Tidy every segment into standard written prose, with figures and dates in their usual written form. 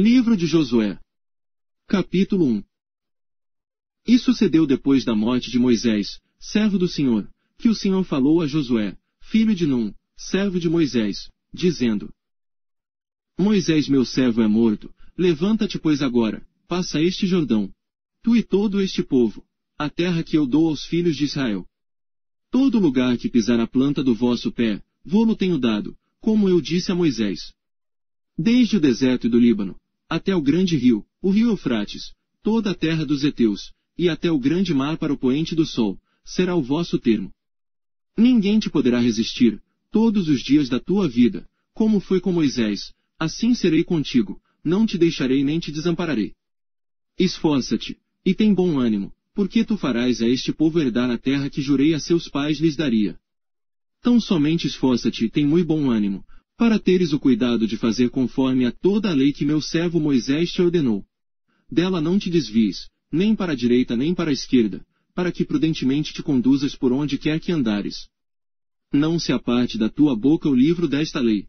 Livro de Josué. Capítulo 1. E sucedeu depois da morte de Moisés, servo do Senhor, que o Senhor falou a Josué, filho de Num, servo de Moisés, dizendo: Moisés meu servo é morto, levanta-te pois agora, passa este Jordão, tu e todo este povo, a terra que eu dou aos filhos de Israel. Todo lugar que pisar a planta do vosso pé, vô-lo tenho dado, como eu disse a Moisés. Desde o deserto e do Líbano, até o grande rio, o rio Eufrates, toda a terra dos heteus, e até o grande mar para o poente do sol, será o vosso termo. Ninguém te poderá resistir, todos os dias da tua vida, como foi com Moisés, assim serei contigo, não te deixarei nem te desampararei. Esforça-te, e tem bom ânimo, porque tu farás a este povo herdar a terra que jurei a seus pais lhes daria. Tão somente esforça-te e tem muito bom ânimo, para teres o cuidado de fazer conforme a toda a lei que meu servo Moisés te ordenou. Dela não te desvies, nem para a direita nem para a esquerda, para que prudentemente te conduzas por onde quer que andares. Não se aparte da tua boca o livro desta lei.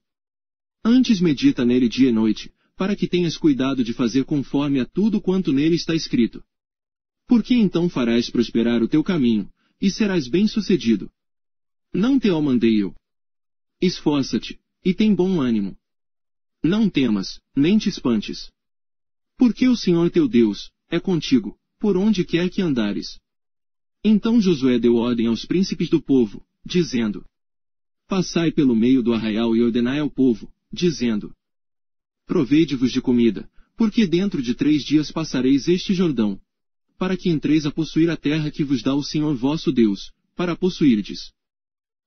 Antes medita nele dia e noite, para que tenhas cuidado de fazer conforme a tudo quanto nele está escrito. Porque então farás prosperar o teu caminho, e serás bem-sucedido. Não te mandei eu. Esforça-te, e tem bom ânimo. Não temas, nem te espantes. Porque o Senhor teu Deus é contigo, por onde quer que andares. Então Josué deu ordem aos príncipes do povo, dizendo: Passai pelo meio do arraial e ordenai ao povo, dizendo: Provede-vos de comida, porque dentro de 3 dias passareis este Jordão, para que entreis a possuir a terra que vos dá o Senhor vosso Deus, para possuirdes.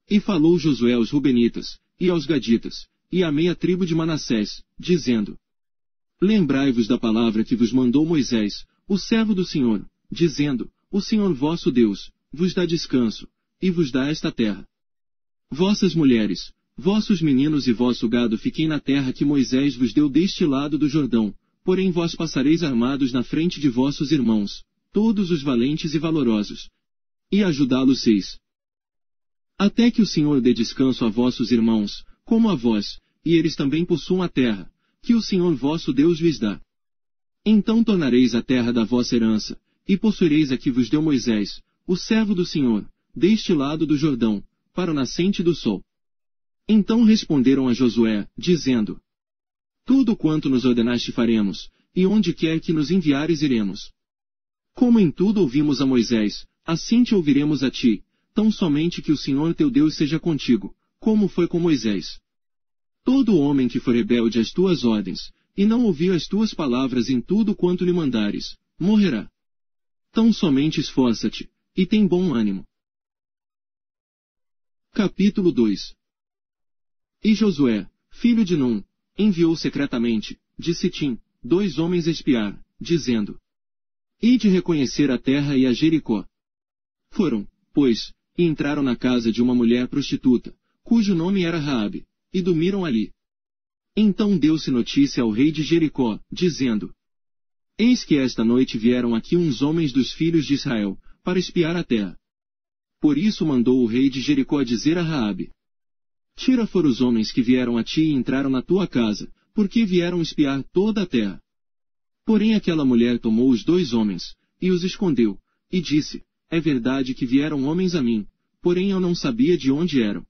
E falou Josué aos Rubenitas, e aos Gaditas, e à meia tribo de Manassés, dizendo: Lembrai-vos da palavra que vos mandou Moisés, o servo do Senhor, dizendo: O Senhor vosso Deus vos dá descanso, e vos dá esta terra. Vossas mulheres, vossos meninos e vosso gado fiquem na terra que Moisés vos deu deste lado do Jordão, porém vós passareis armados na frente de vossos irmãos, todos os valentes e valorosos, e ajudá-los-eis. Até que o Senhor dê descanso a vossos irmãos, como a vós, e eles também possuam a terra, que o Senhor vosso Deus lhes dá. Então tornareis a terra da vossa herança, e possuireis a que vos deu Moisés, o servo do Senhor, deste lado do Jordão, para o nascente do sol. Então responderam a Josué, dizendo: Tudo quanto nos ordenaste faremos, e onde quer que nos enviares iremos. Como em tudo ouvimos a Moisés, assim te ouviremos a ti, tão somente que o Senhor teu Deus seja contigo, como foi com Moisés. Todo homem que for rebelde às tuas ordens, e não ouvir as tuas palavras em tudo quanto lhe mandares, morrerá. Tão somente esforça-te, e tem bom ânimo. Capítulo 2. E Josué, filho de Num, enviou secretamente, de Sitim, 2 homens a espiar, dizendo: Ide reconhecer a terra e a Jericó. Foram, pois, e entraram na casa de uma mulher prostituta, cujo nome era Raabe, e dormiram ali. Então deu-se notícia ao rei de Jericó, dizendo: Eis que esta noite vieram aqui uns homens dos filhos de Israel, para espiar a terra. Por isso mandou o rei de Jericó dizer a Raabe: Tira fora os homens que vieram a ti e entraram na tua casa, porque vieram espiar toda a terra. Porém aquela mulher tomou os 2 homens, e os escondeu, e disse: É verdade que vieram homens a mim, porém eu não sabia de onde eram.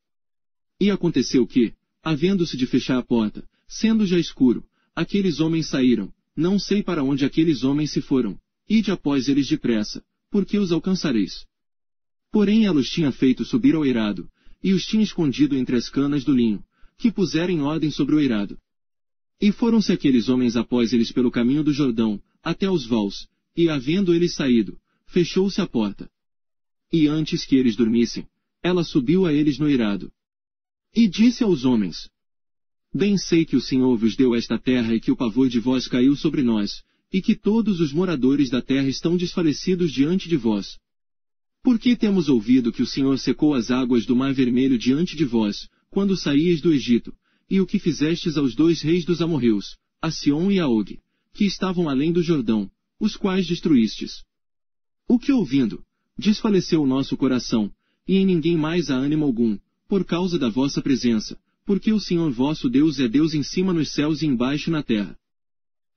E aconteceu que, havendo-se de fechar a porta, sendo já escuro, aqueles homens saíram, não sei para onde aqueles homens se foram, ide após eles depressa, porque os alcançareis. Porém ela os tinha feito subir ao eirado, e os tinha escondido entre as canas do linho, que puseram em ordem sobre o eirado. E foram-se aqueles homens após eles pelo caminho do Jordão, até os vales, e havendo eles saído, fechou-se a porta. E antes que eles dormissem, ela subiu a eles no eirado. E disse aos homens: Bem sei que o Senhor vos deu esta terra e que o pavor de vós caiu sobre nós, e que todos os moradores da terra estão desfalecidos diante de vós. Porque temos ouvido que o Senhor secou as águas do Mar Vermelho diante de vós, quando saíeis do Egito, e o que fizestes aos 2 reis dos amorreus, a Sion e a Og, que estavam além do Jordão, os quais destruístes. O que ouvindo, desfaleceu o nosso coração, e em ninguém mais há ânimo algum, por causa da vossa presença, porque o Senhor vosso Deus é Deus em cima nos céus e embaixo na terra.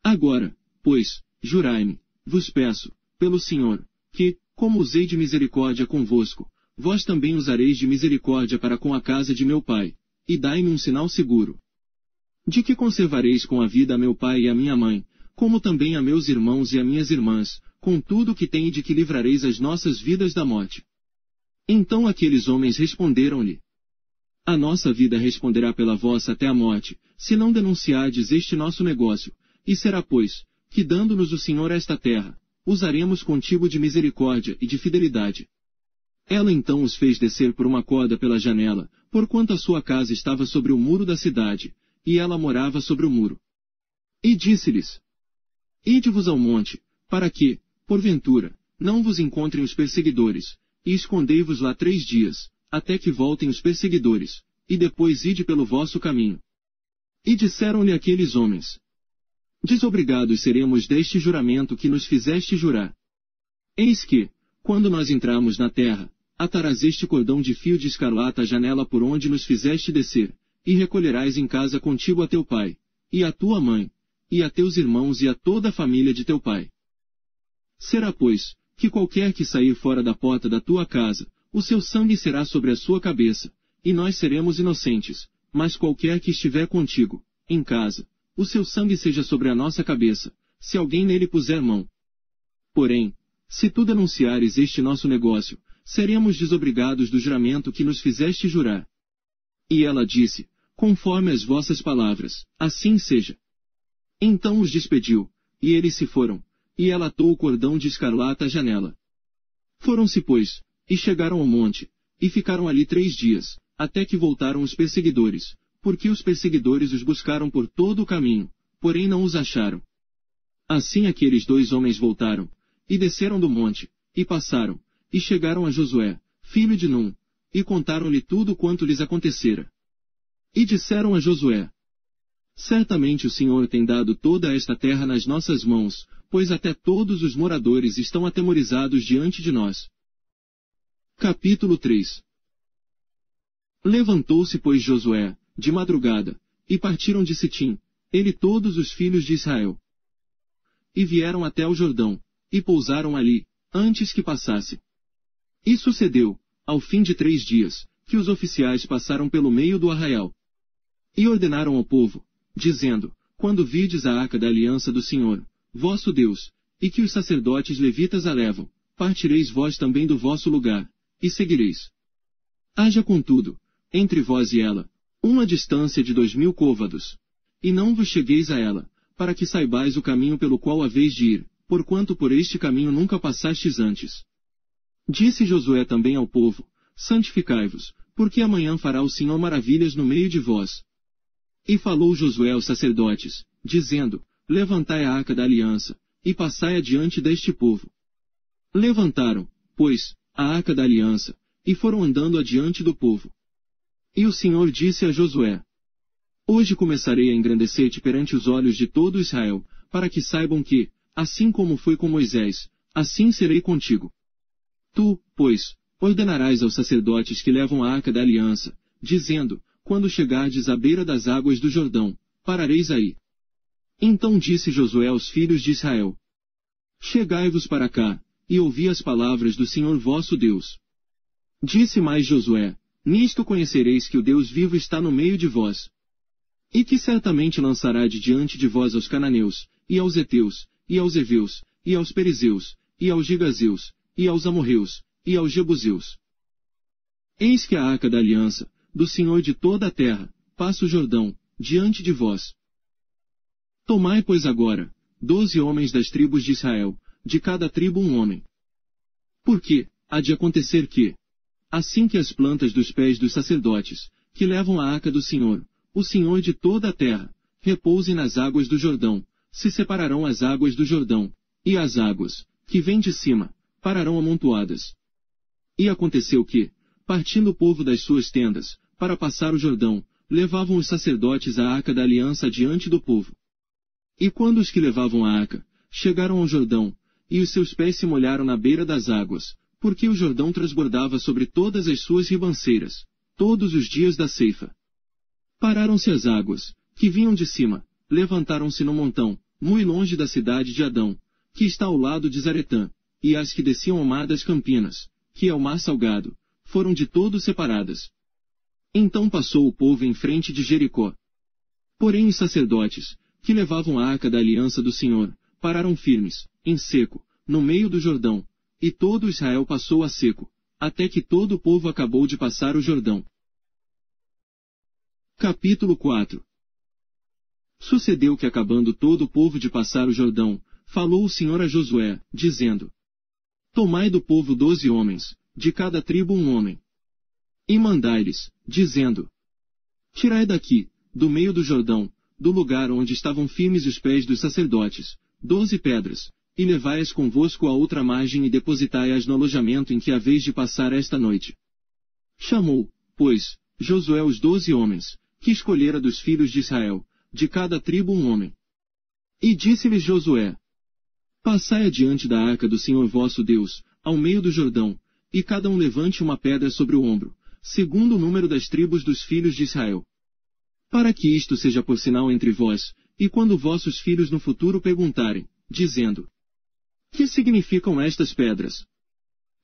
Agora, pois, jurai-me, vos peço, pelo Senhor, que, como usei de misericórdia convosco, vós também usareis de misericórdia para com a casa de meu pai, e dai-me um sinal seguro. De que conservareis com a vida a meu pai e a minha mãe, como também a meus irmãos e a minhas irmãs, com tudo o que tem e de que livrareis as nossas vidas da morte. Então aqueles homens responderam-lhe: A nossa vida responderá pela vossa até a morte, se não denunciardes este nosso negócio, e será, pois, que dando-nos o Senhor esta terra, usaremos contigo de misericórdia e de fidelidade. Ela então os fez descer por uma corda pela janela, porquanto a sua casa estava sobre o muro da cidade, e ela morava sobre o muro. E disse-lhes: Ide-vos ao monte, para que, porventura, não vos encontrem os perseguidores, e escondei-vos lá 3 dias, até que voltem os perseguidores, e depois ide pelo vosso caminho. E disseram-lhe aqueles homens: Desobrigados seremos deste juramento que nos fizeste jurar. Eis que, quando nós entrarmos na terra, atarás este cordão de fio de escarlata à janela por onde nos fizeste descer, e recolherás em casa contigo a teu pai, e a tua mãe, e a teus irmãos e a toda a família de teu pai. Será, pois, que qualquer que sair fora da porta da tua casa, o seu sangue será sobre a sua cabeça, e nós seremos inocentes, mas qualquer que estiver contigo, em casa, o seu sangue seja sobre a nossa cabeça, se alguém nele puser mão. Porém, se tu denunciares este nosso negócio, seremos desobrigados do juramento que nos fizeste jurar. E ela disse: Conforme as vossas palavras, assim seja. Então os despediu, e eles se foram, e ela atou o cordão de escarlata à janela. Foram-se, pois, e chegaram ao monte, e ficaram ali 3 dias, até que voltaram os perseguidores, porque os perseguidores os buscaram por todo o caminho, porém não os acharam. Assim aqueles 2 homens voltaram, e desceram do monte, e passaram, e chegaram a Josué, filho de Num, e contaram-lhe tudo quanto lhes acontecera. E disseram a Josué: Certamente o Senhor tem dado toda esta terra nas nossas mãos, pois até todos os moradores estão atemorizados diante de nós. Capítulo 3. Levantou-se, pois, Josué, de madrugada, e partiram de Sitim, ele e todos os filhos de Israel. E vieram até o Jordão, e pousaram ali, antes que passasse. E sucedeu, ao fim de 3 dias, que os oficiais passaram pelo meio do arraial. E ordenaram ao povo, dizendo: Quando virdes a arca da aliança do Senhor, vosso Deus, e que os sacerdotes levitas a levam, partireis vós também do vosso lugar, e seguireis. Haja contudo, entre vós e ela, uma distância de 2000 côvados. E não vos chegueis a ela, para que saibais o caminho pelo qual haveis de ir, porquanto por este caminho nunca passastes antes. Disse Josué também ao povo: Santificai-vos, porque amanhã fará o Senhor maravilhas no meio de vós. E falou Josué aos sacerdotes, dizendo: Levantai a arca da aliança, e passai adiante deste povo. Levantaram, pois, a arca da aliança, e foram andando adiante do povo. E o Senhor disse a Josué: Hoje começarei a engrandecer-te perante os olhos de todo Israel, para que saibam que, assim como foi com Moisés, assim serei contigo. Tu, pois, ordenarás aos sacerdotes que levam a arca da aliança, dizendo: Quando chegardes à beira das águas do Jordão, parareis aí. Então disse Josué aos filhos de Israel: Chegai-vos para cá, e ouvi as palavras do Senhor vosso Deus. Disse mais Josué: Nisto conhecereis que o Deus vivo está no meio de vós. E que certamente lançará de diante de vós aos cananeus, e aos heteus, e aos heveus, e aos perizeus, e aos gigazeus, e aos amorreus, e aos jebuseus. Eis que a arca da aliança, do Senhor de toda a terra, passa o Jordão, diante de vós. Tomai, pois, agora, 12 homens das tribos de Israel, de cada tribo um homem. Porque, há de acontecer que, assim que as plantas dos pés dos sacerdotes, que levam a arca do Senhor, o Senhor de toda a terra, repousem nas águas do Jordão, se separarão as águas do Jordão, e as águas, que vêm de cima, pararão amontoadas. E aconteceu que, partindo o povo das suas tendas, para passar o Jordão, levavam os sacerdotes a arca da aliança diante do povo. E quando os que levavam a arca, chegaram ao Jordão, e os seus pés se molharam na beira das águas, porque o Jordão transbordava sobre todas as suas ribanceiras, todos os dias da ceifa. Pararam-se as águas, que vinham de cima, levantaram-se no montão, muito longe da cidade de Adão, que está ao lado de Zaretã, e as que desciam ao mar das Campinas, que é o mar salgado, foram de todo separadas. Então passou o povo em frente de Jericó. Porém os sacerdotes, que levavam a arca da aliança do Senhor, pararam firmes, em seco, no meio do Jordão, e todo Israel passou a seco, até que todo o povo acabou de passar o Jordão. Capítulo 4. Sucedeu que acabando todo o povo de passar o Jordão, falou o Senhor a Josué, dizendo: Tomai do povo 12 homens, de cada tribo um homem. E mandai-lhes, dizendo: Tirai daqui, do meio do Jordão, do lugar onde estavam firmes os pés dos sacerdotes, 12 pedras, e levai-as convosco à outra margem e depositai-as no alojamento em que haveis de passar esta noite. Chamou, pois, Josué os 12 homens, que escolhera dos filhos de Israel, de cada tribo um homem. E disse-lhes Josué: Passai adiante da arca do Senhor vosso Deus, ao meio do Jordão, e cada um levante uma pedra sobre o ombro, segundo o número das tribos dos filhos de Israel. Para que isto seja por sinal entre vós, e quando vossos filhos no futuro perguntarem, dizendo: Que significam estas pedras?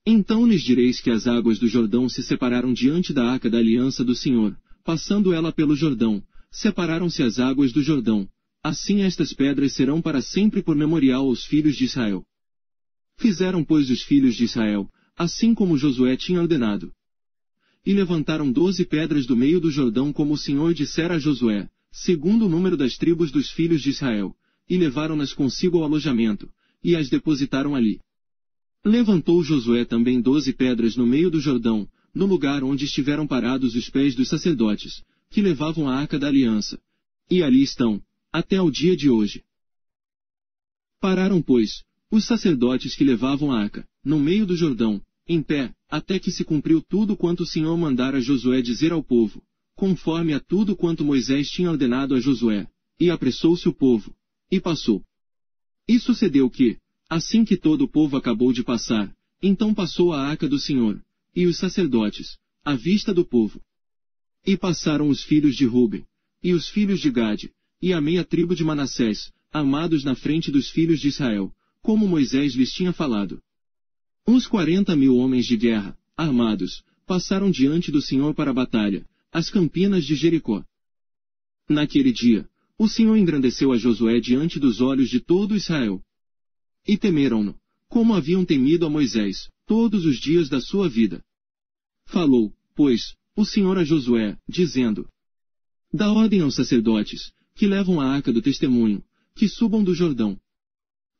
Então lhes direis que as águas do Jordão se separaram diante da arca da aliança do Senhor, passando ela pelo Jordão, separaram-se as águas do Jordão. Assim estas pedras serão para sempre por memorial aos filhos de Israel. Fizeram, pois, os filhos de Israel, assim como Josué tinha ordenado. E levantaram 12 pedras do meio do Jordão como o Senhor dissera a Josué, segundo o número das tribos dos filhos de Israel, e levaram-nas consigo ao alojamento, e as depositaram ali. Levantou Josué também 12 pedras no meio do Jordão, no lugar onde estiveram parados os pés dos sacerdotes, que levavam a arca da aliança. E ali estão, até ao dia de hoje. Pararam, pois, os sacerdotes que levavam a arca, no meio do Jordão, em pé, até que se cumpriu tudo quanto o Senhor mandara a Josué dizer ao povo, conforme a tudo quanto Moisés tinha ordenado a Josué, e apressou-se o povo, e passou. E sucedeu que, assim que todo o povo acabou de passar, então passou a arca do Senhor, e os sacerdotes, à vista do povo. E passaram os filhos de Ruben, e os filhos de Gade, e a meia tribo de Manassés, armados na frente dos filhos de Israel, como Moisés lhes tinha falado. Uns 40.000 homens de guerra, armados, passaram diante do Senhor para a batalha, as campinas de Jericó. Naquele dia, o Senhor engrandeceu a Josué diante dos olhos de todo Israel. E temeram-no, como haviam temido a Moisés, todos os dias da sua vida. Falou, pois, o Senhor a Josué, dizendo: Dá ordem aos sacerdotes, que levam a arca do testemunho, que subam do Jordão.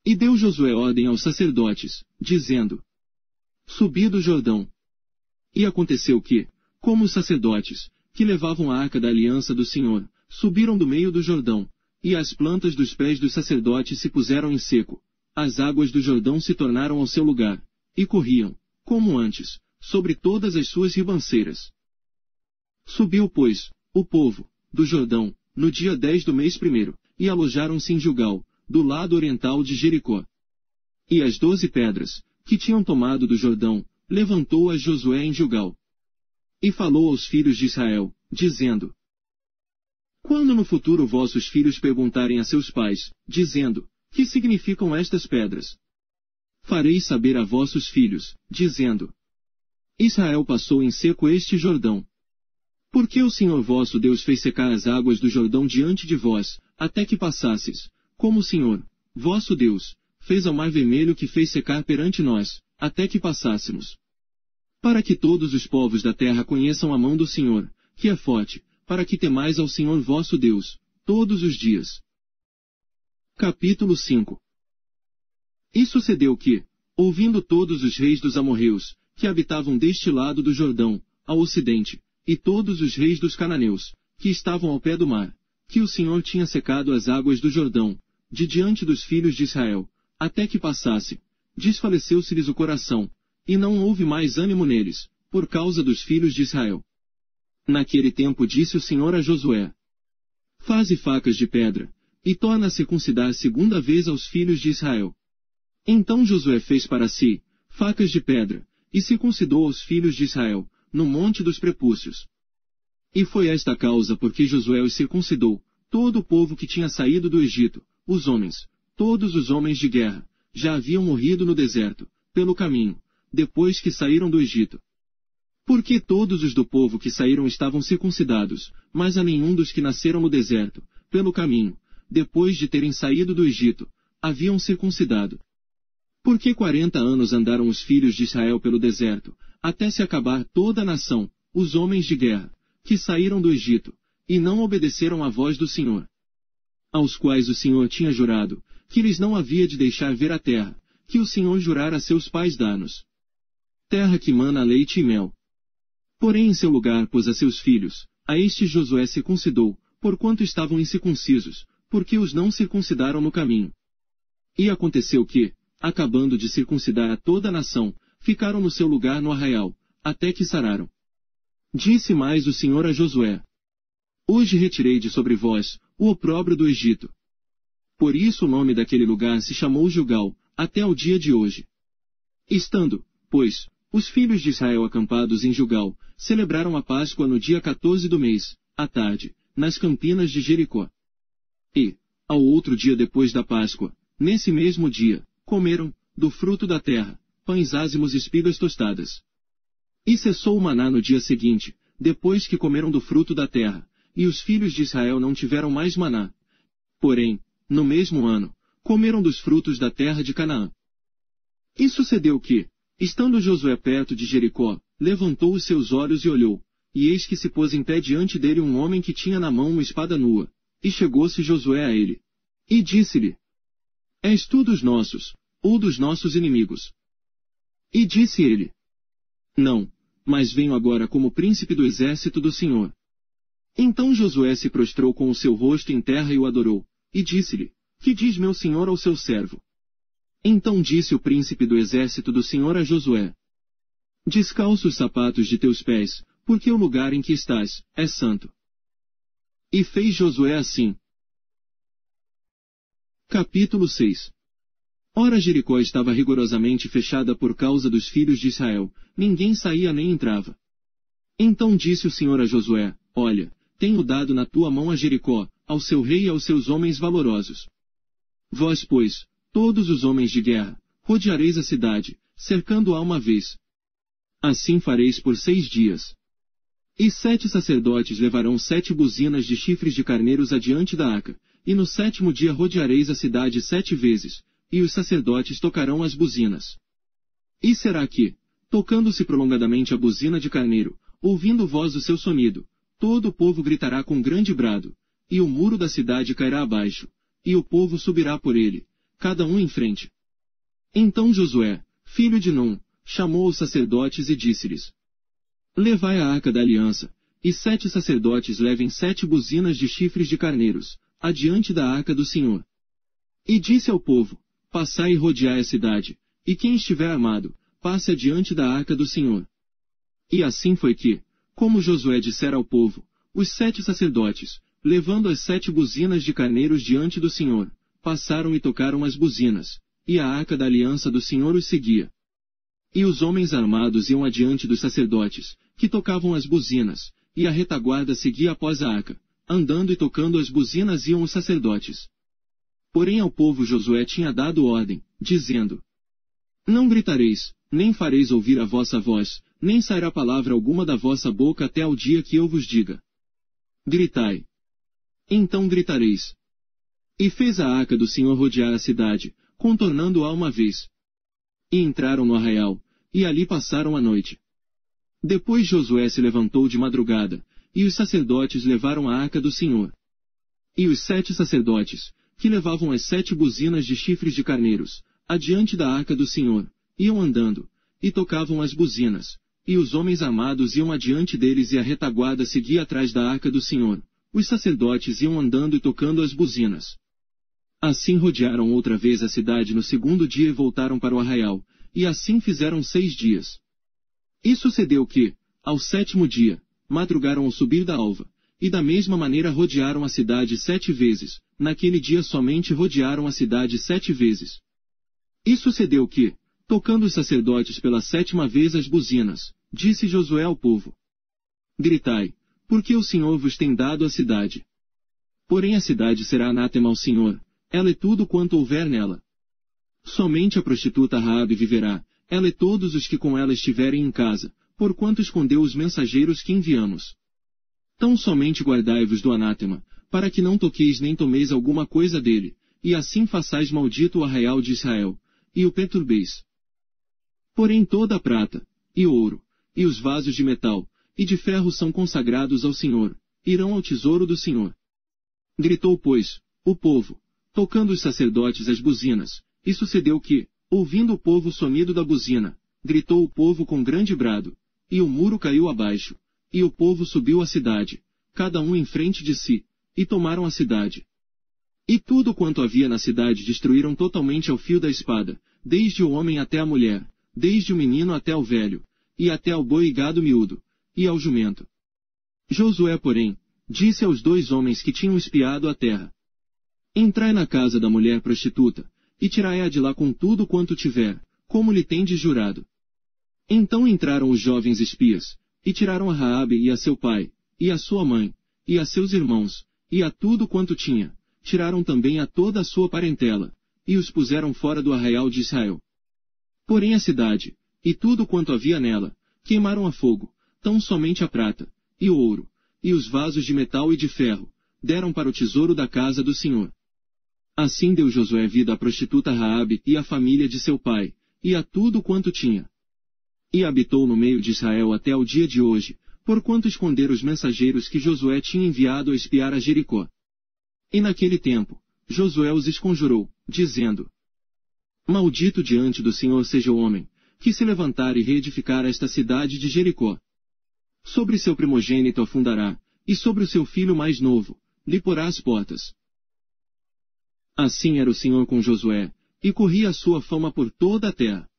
E deu Josué ordem aos sacerdotes, dizendo: Subi do Jordão. E aconteceu que, como os sacerdotes, que levavam a arca da aliança do Senhor, subiram do meio do Jordão, e as plantas dos pés dos sacerdotes se puseram em seco, as águas do Jordão se tornaram ao seu lugar, e corriam, como antes, sobre todas as suas ribanceiras. Subiu, pois, o povo, do Jordão, no dia 10 do mês primeiro, e alojaram-se em Gilgal, do lado oriental de Jericó. E as 12 pedras, que tinham tomado do Jordão, levantou-as Josué em Gilgal. E falou aos filhos de Israel, dizendo: Quando no futuro vossos filhos perguntarem a seus pais, dizendo: Que significam estas pedras? Fareis saber a vossos filhos, dizendo: Israel passou em seco este Jordão. Porque o Senhor vosso Deus fez secar as águas do Jordão diante de vós, até que passasses, como o Senhor, vosso Deus, fez ao mar vermelho que fez secar perante nós, até que passássemos. Para que todos os povos da terra conheçam a mão do Senhor, que é forte, para que temais ao Senhor vosso Deus, todos os dias. Capítulo 5. E sucedeu que, ouvindo todos os reis dos amorreus, que habitavam deste lado do Jordão, ao ocidente, e todos os reis dos cananeus, que estavam ao pé do mar, que o Senhor tinha secado as águas do Jordão, de diante dos filhos de Israel, até que passasse, desfaleceu-se-lhes o coração, e não houve mais ânimo neles, por causa dos filhos de Israel. Naquele tempo disse o Senhor a Josué: Faze facas de pedra, e torna a circuncidar segunda vez aos filhos de Israel. Então Josué fez para si facas de pedra, e circuncidou aos filhos de Israel, no monte dos prepúcios. E foi esta a causa porque Josué os circuncidou, todo o povo que tinha saído do Egito, os homens, todos os homens de guerra, já haviam morrido no deserto, pelo caminho, depois que saíram do Egito. Porque todos os do povo que saíram estavam circuncidados, mas a nenhum dos que nasceram no deserto, pelo caminho, depois de terem saído do Egito, haviam circuncidado. Porque 40 anos andaram os filhos de Israel pelo deserto, até se acabar toda a nação, os homens de guerra, que saíram do Egito, e não obedeceram à voz do Senhor, aos quais o Senhor tinha jurado, que lhes não havia de deixar ver a terra, que o Senhor jurara a seus pais dar-nos. Terra que mana leite e mel. Porém em seu lugar pôs a seus filhos, a estes Josué circuncidou, porquanto estavam incircuncisos, porque os não circuncidaram no caminho. E aconteceu que, acabando de circuncidar a toda a nação, ficaram no seu lugar no arraial, até que sararam. Disse mais o Senhor a Josué: Hoje retirei de sobre vós o opróbrio do Egito. Por isso o nome daquele lugar se chamou Gilgal, até o dia de hoje. Estando, pois, os filhos de Israel acampados em Gilgal, celebraram a Páscoa no dia 14 do mês, à tarde, nas campinas de Jericó. E, ao outro dia depois da Páscoa, nesse mesmo dia, comeram, do fruto da terra, pães ázimos e espigas tostadas. E cessou o maná no dia seguinte, depois que comeram do fruto da terra, e os filhos de Israel não tiveram mais maná. Porém, no mesmo ano, comeram dos frutos da terra de Canaã. E sucedeu que, estando Josué perto de Jericó, levantou os seus olhos e olhou, e eis que se pôs em pé diante dele um homem que tinha na mão uma espada nua, e chegou-se Josué a ele. E disse-lhe: És tu dos nossos, ou dos nossos inimigos? E disse ele: Não, mas venho agora como príncipe do exército do Senhor. Então Josué se prostrou com o seu rosto em terra e o adorou, e disse-lhe: Que diz meu senhor ao seu servo? Então disse o príncipe do exército do Senhor a Josué: Descalça os sapatos de teus pés, porque o lugar em que estás é santo. E fez Josué assim. Capítulo 6. Ora Jericó estava rigorosamente fechada por causa dos filhos de Israel, ninguém saía nem entrava. Então disse o Senhor a Josué: Olha, tenho dado na tua mão a Jericó, ao seu rei e aos seus homens valorosos. Vós, pois, todos os homens de guerra, rodeareis a cidade, cercando-a uma vez. Assim fareis por 6 dias. E 7 sacerdotes levarão 7 buzinas de chifres de carneiros adiante da arca, e no 7º dia rodeareis a cidade 7 vezes, e os sacerdotes tocarão as buzinas. E será que, tocando-se prolongadamente a buzina de carneiro, ouvindo voz do seu sonido, todo o povo gritará com grande brado, e o muro da cidade cairá abaixo, e o povo subirá por ele, cada um em frente. Então Josué, filho de Num, chamou os sacerdotes e disse-lhes: Levai a arca da aliança, e 7 sacerdotes levem 7 buzinas de chifres de carneiros, adiante da arca do Senhor. E disse ao povo: Passai e rodeai a cidade, e quem estiver armado, passe adiante da arca do Senhor. E assim foi que, como Josué dissera ao povo, os 7 sacerdotes, levando as 7 buzinas de carneiros diante do Senhor, passaram e tocaram as buzinas, e a arca da aliança do Senhor os seguia. E os homens armados iam adiante dos sacerdotes, que tocavam as buzinas, e a retaguarda seguia após a arca, andando e tocando as buzinas iam os sacerdotes. Porém ao povo Josué tinha dado ordem, dizendo: Não gritareis, nem fareis ouvir a vossa voz, nem sairá palavra alguma da vossa boca até ao dia que eu vos diga: Gritai. Então gritareis. E fez a arca do Senhor rodear a cidade, contornando-a uma vez. E entraram no arraial, e ali passaram a noite. Depois Josué se levantou de madrugada, e os sacerdotes levaram a arca do Senhor. E os 7 sacerdotes, que levavam as 7 buzinas de chifres de carneiros, adiante da arca do Senhor, iam andando, e tocavam as buzinas, e os homens armados iam adiante deles e a retaguarda seguia atrás da arca do Senhor. Os sacerdotes iam andando e tocando as buzinas. Assim rodearam outra vez a cidade no 2º dia e voltaram para o arraial, e assim fizeram 6 dias. E sucedeu que, ao 7º dia, madrugaram ao subir da alva, e da mesma maneira rodearam a cidade 7 vezes, naquele dia somente rodearam a cidade 7 vezes. E sucedeu que, tocando os sacerdotes pela 7ª vez as buzinas, disse Josué ao povo: Gritai, porque o Senhor vos tem dado a cidade. Porém a cidade será anátema ao Senhor, ela e tudo quanto houver nela. Somente a prostituta Raabe viverá, ela e todos os que com ela estiverem em casa, porquanto escondeu os mensageiros que enviamos. Tão somente guardai-vos do anátema, para que não toqueis nem tomeis alguma coisa dele, e assim façais maldito o arraial de Israel, e o perturbeis. Porém toda a prata, e ouro, e os vasos de metal, e de ferro são consagrados ao Senhor, irão ao tesouro do Senhor. Gritou, pois, o povo, tocando os sacerdotes as buzinas, e sucedeu que, ouvindo o povo o sonido da buzina, gritou o povo com grande brado, e o muro caiu abaixo, e o povo subiu à cidade, cada um em frente de si, e tomaram a cidade. E tudo quanto havia na cidade destruíram totalmente ao fio da espada, desde o homem até a mulher, desde o menino até o velho, e até ao boi e gado miúdo, e ao jumento. Josué, porém, disse aos 2 homens que tinham espiado a terra: Entrai na casa da mulher prostituta, e tirai-a de lá com tudo quanto tiver, como lhe tendes jurado. Então entraram os jovens espias, e tiraram a Raabe e a seu pai, e a sua mãe, e a seus irmãos, e a tudo quanto tinha, tiraram também a toda a sua parentela, e os puseram fora do arraial de Israel. Porém a cidade, e tudo quanto havia nela, queimaram a fogo, tão somente a prata, e o ouro, e os vasos de metal e de ferro, deram para o tesouro da casa do Senhor. Assim deu Josué vida à prostituta Raabe e à família de seu pai, e a tudo quanto tinha. E habitou no meio de Israel até ao dia de hoje, porquanto esconderam os mensageiros que Josué tinha enviado a espiar a Jericó. E naquele tempo, Josué os esconjurou, dizendo: Maldito diante do Senhor seja o homem, que se levantar e reedificar esta cidade de Jericó. Sobre seu primogênito a fundará, e sobre o seu filho mais novo, lhe porá as portas. Assim era o Senhor com Josué, e corria a sua fama por toda a terra.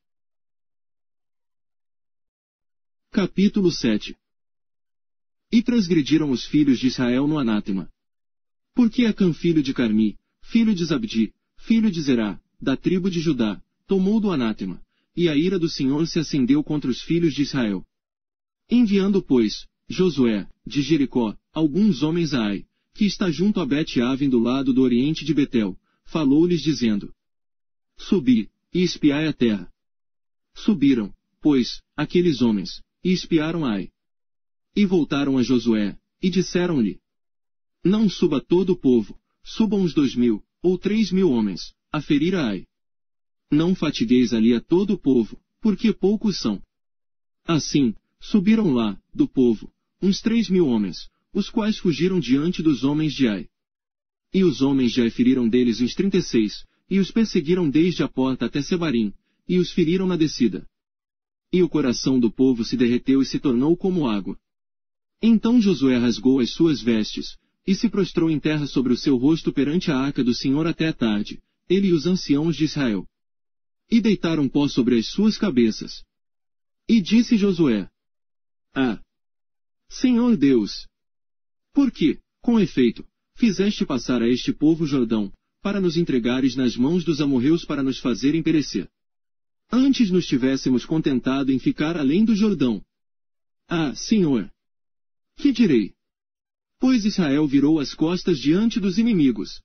Capítulo 7. E transgrediram os filhos de Israel no anátema. Porque Acã filho de Carmi, filho de Zabdi, filho de Zerá, da tribo de Judá, tomou do anátema, e a ira do Senhor se acendeu contra os filhos de Israel. Enviando, pois, Josué, de Jericó, alguns homens a Ai, que está junto a Bet-Aven do lado do oriente de Betel, falou-lhes dizendo: Subi, e espiai a terra. Subiram, pois, aqueles homens, e espiaram Ai. E voltaram a Josué, e disseram-lhe: Não suba todo o povo, subam uns 2.000, ou 3.000 homens, a ferir a Ai. Não fatigueis ali a todo o povo, porque poucos são. Assim, subiram lá, do povo, uns 3.000 homens, os quais fugiram diante dos homens de Ai. E os homens de Ai feriram deles uns 36, e os perseguiram desde a porta até Sebarim, e os feriram na descida. E o coração do povo se derreteu e se tornou como água. Então Josué rasgou as suas vestes, e se prostrou em terra sobre o seu rosto perante a arca do Senhor até a tarde, ele e os anciãos de Israel. E deitaram pó sobre as suas cabeças. E disse Josué: Senhor Deus! Por que, com efeito, fizeste passar a este povo Jordão, para nos entregares nas mãos dos amorreus para nos fazerem perecer? Antes nos tivéssemos contentado em ficar além do Jordão. Senhor! Que direi? Pois Israel virou as costas diante dos inimigos.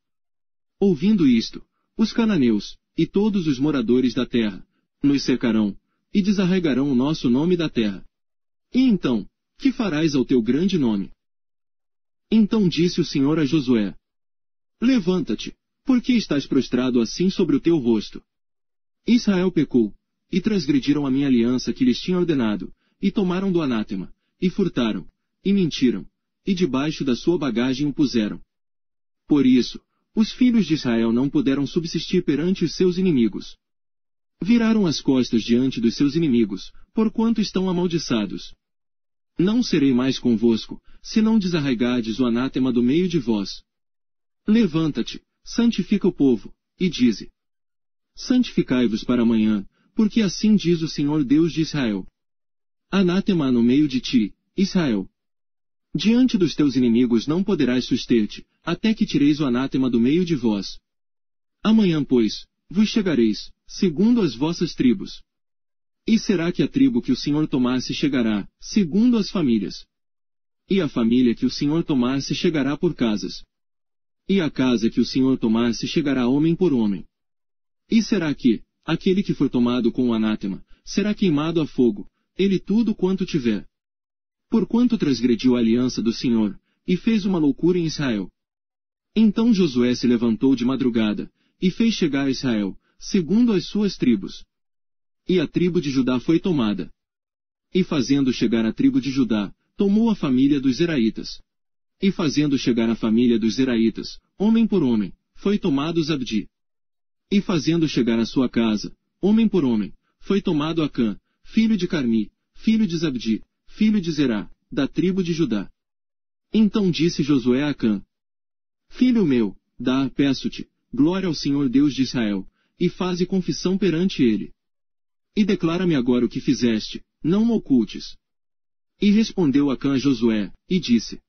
Ouvindo isto, os cananeus, e todos os moradores da terra, nos cercarão, e desarraigarão o nosso nome da terra. E então, que farás ao teu grande nome? Então disse o Senhor a Josué: Levanta-te, porque estás prostrado assim sobre o teu rosto? Israel pecou, e transgrediram a minha aliança que lhes tinha ordenado, e tomaram do anátema, e furtaram, e mentiram, e debaixo da sua bagagem o puseram. Por isso, os filhos de Israel não puderam subsistir perante os seus inimigos. Viraram as costas diante dos seus inimigos, porquanto estão amaldiçados. Não serei mais convosco, se não desarraigardes o anátema do meio de vós. Levanta-te, santifica o povo, e dize: Santificai-vos para amanhã, porque assim diz o Senhor Deus de Israel. Anátema há no meio de ti, Israel. Diante dos teus inimigos não poderás suster-te, até que tireis o anátema do meio de vós. Amanhã, pois, vos chegareis, segundo as vossas tribos. E será que a tribo que o Senhor tomar se chegará, segundo as famílias. E a família que o Senhor tomar se chegará por casas. E a casa que o Senhor tomar se chegará homem por homem. E será que, aquele que for tomado com o anátema, será queimado a fogo, ele tudo quanto tiver. Porquanto transgrediu a aliança do Senhor, e fez uma loucura em Israel. Então Josué se levantou de madrugada, e fez chegar a Israel, segundo as suas tribos. E a tribo de Judá foi tomada. E fazendo chegar a tribo de Judá, tomou a família dos Zeraitas. E fazendo chegar a família dos Zeraitas, homem por homem, foi tomado Zabdi. E fazendo chegar a sua casa, homem por homem, foi tomado Acã, filho de Carmi, filho de Zabdi, filho de Zerá, da tribo de Judá. Então disse Josué a Acã: Filho meu, dá, peço-te, glória ao Senhor Deus de Israel, e faze confissão perante ele. E declara-me agora o que fizeste, não me ocultes. E respondeu Acã a Josué, e disse: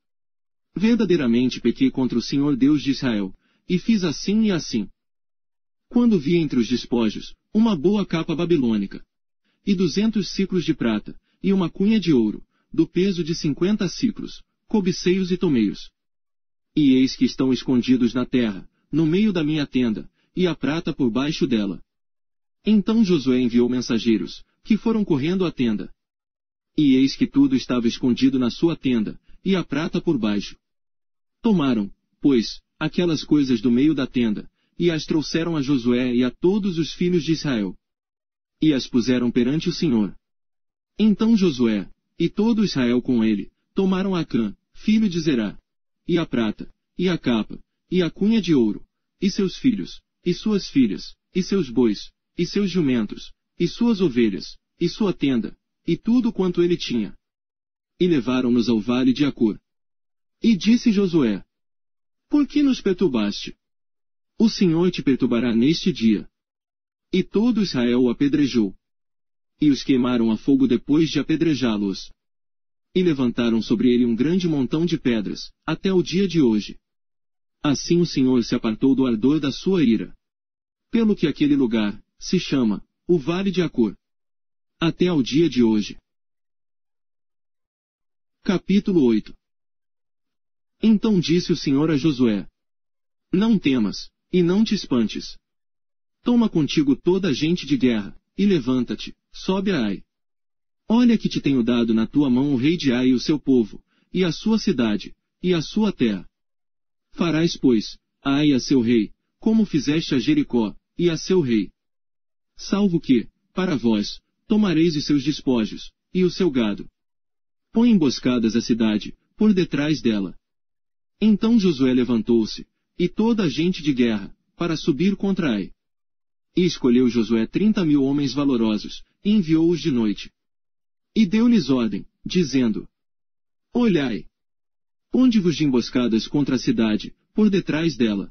Verdadeiramente pequei contra o Senhor Deus de Israel, e fiz assim e assim. Quando vi entre os despojos, uma boa capa babilônica, e 200 siclos de prata, e uma cunha de ouro, do peso de 50 siclos, cobicei-os e tomei-os. E eis que estão escondidos na terra, no meio da minha tenda, e a prata por baixo dela. Então Josué enviou mensageiros, que foram correndo à tenda. E eis que tudo estava escondido na sua tenda, e a prata por baixo. Tomaram, pois, aquelas coisas do meio da tenda, e as trouxeram a Josué e a todos os filhos de Israel. E as puseram perante o Senhor. Então Josué, e todo Israel com ele, tomaram Acã, filho de Zerá, e a prata, e a capa, e a cunha de ouro, e seus filhos, e suas filhas, e seus bois, e seus jumentos, e suas ovelhas, e sua tenda, e tudo quanto ele tinha. E levaram-nos ao vale de Acor. E disse Josué: Por que nos perturbaste? O Senhor te perturbará neste dia. E todo Israel o apedrejou. E os queimaram a fogo depois de apedrejá-los. E levantaram sobre ele um grande montão de pedras, até o dia de hoje. Assim o Senhor se apartou do ardor da sua ira. Pelo que aquele lugar se chama o Vale de Acor, até ao dia de hoje. Capítulo 8. Então disse o Senhor a Josué: Não temas, e não te espantes. Toma contigo toda a gente de guerra, e levanta-te, sobe a Ai. Olha que te tenho dado na tua mão o rei de Ai e o seu povo, e a sua cidade, e a sua terra. Farás, pois, a Ai a seu rei, como fizeste a Jericó, e a seu rei. Salvo que, para vós, tomareis os seus despojos, e o seu gado. Põe emboscadas a cidade, por detrás dela. Então Josué levantou-se, e toda a gente de guerra, para subir contra Ai. E escolheu Josué 30.000 homens valorosos, e enviou-os de noite. E deu-lhes ordem, dizendo: Olhai! Ponde-vos de emboscadas contra a cidade, por detrás dela.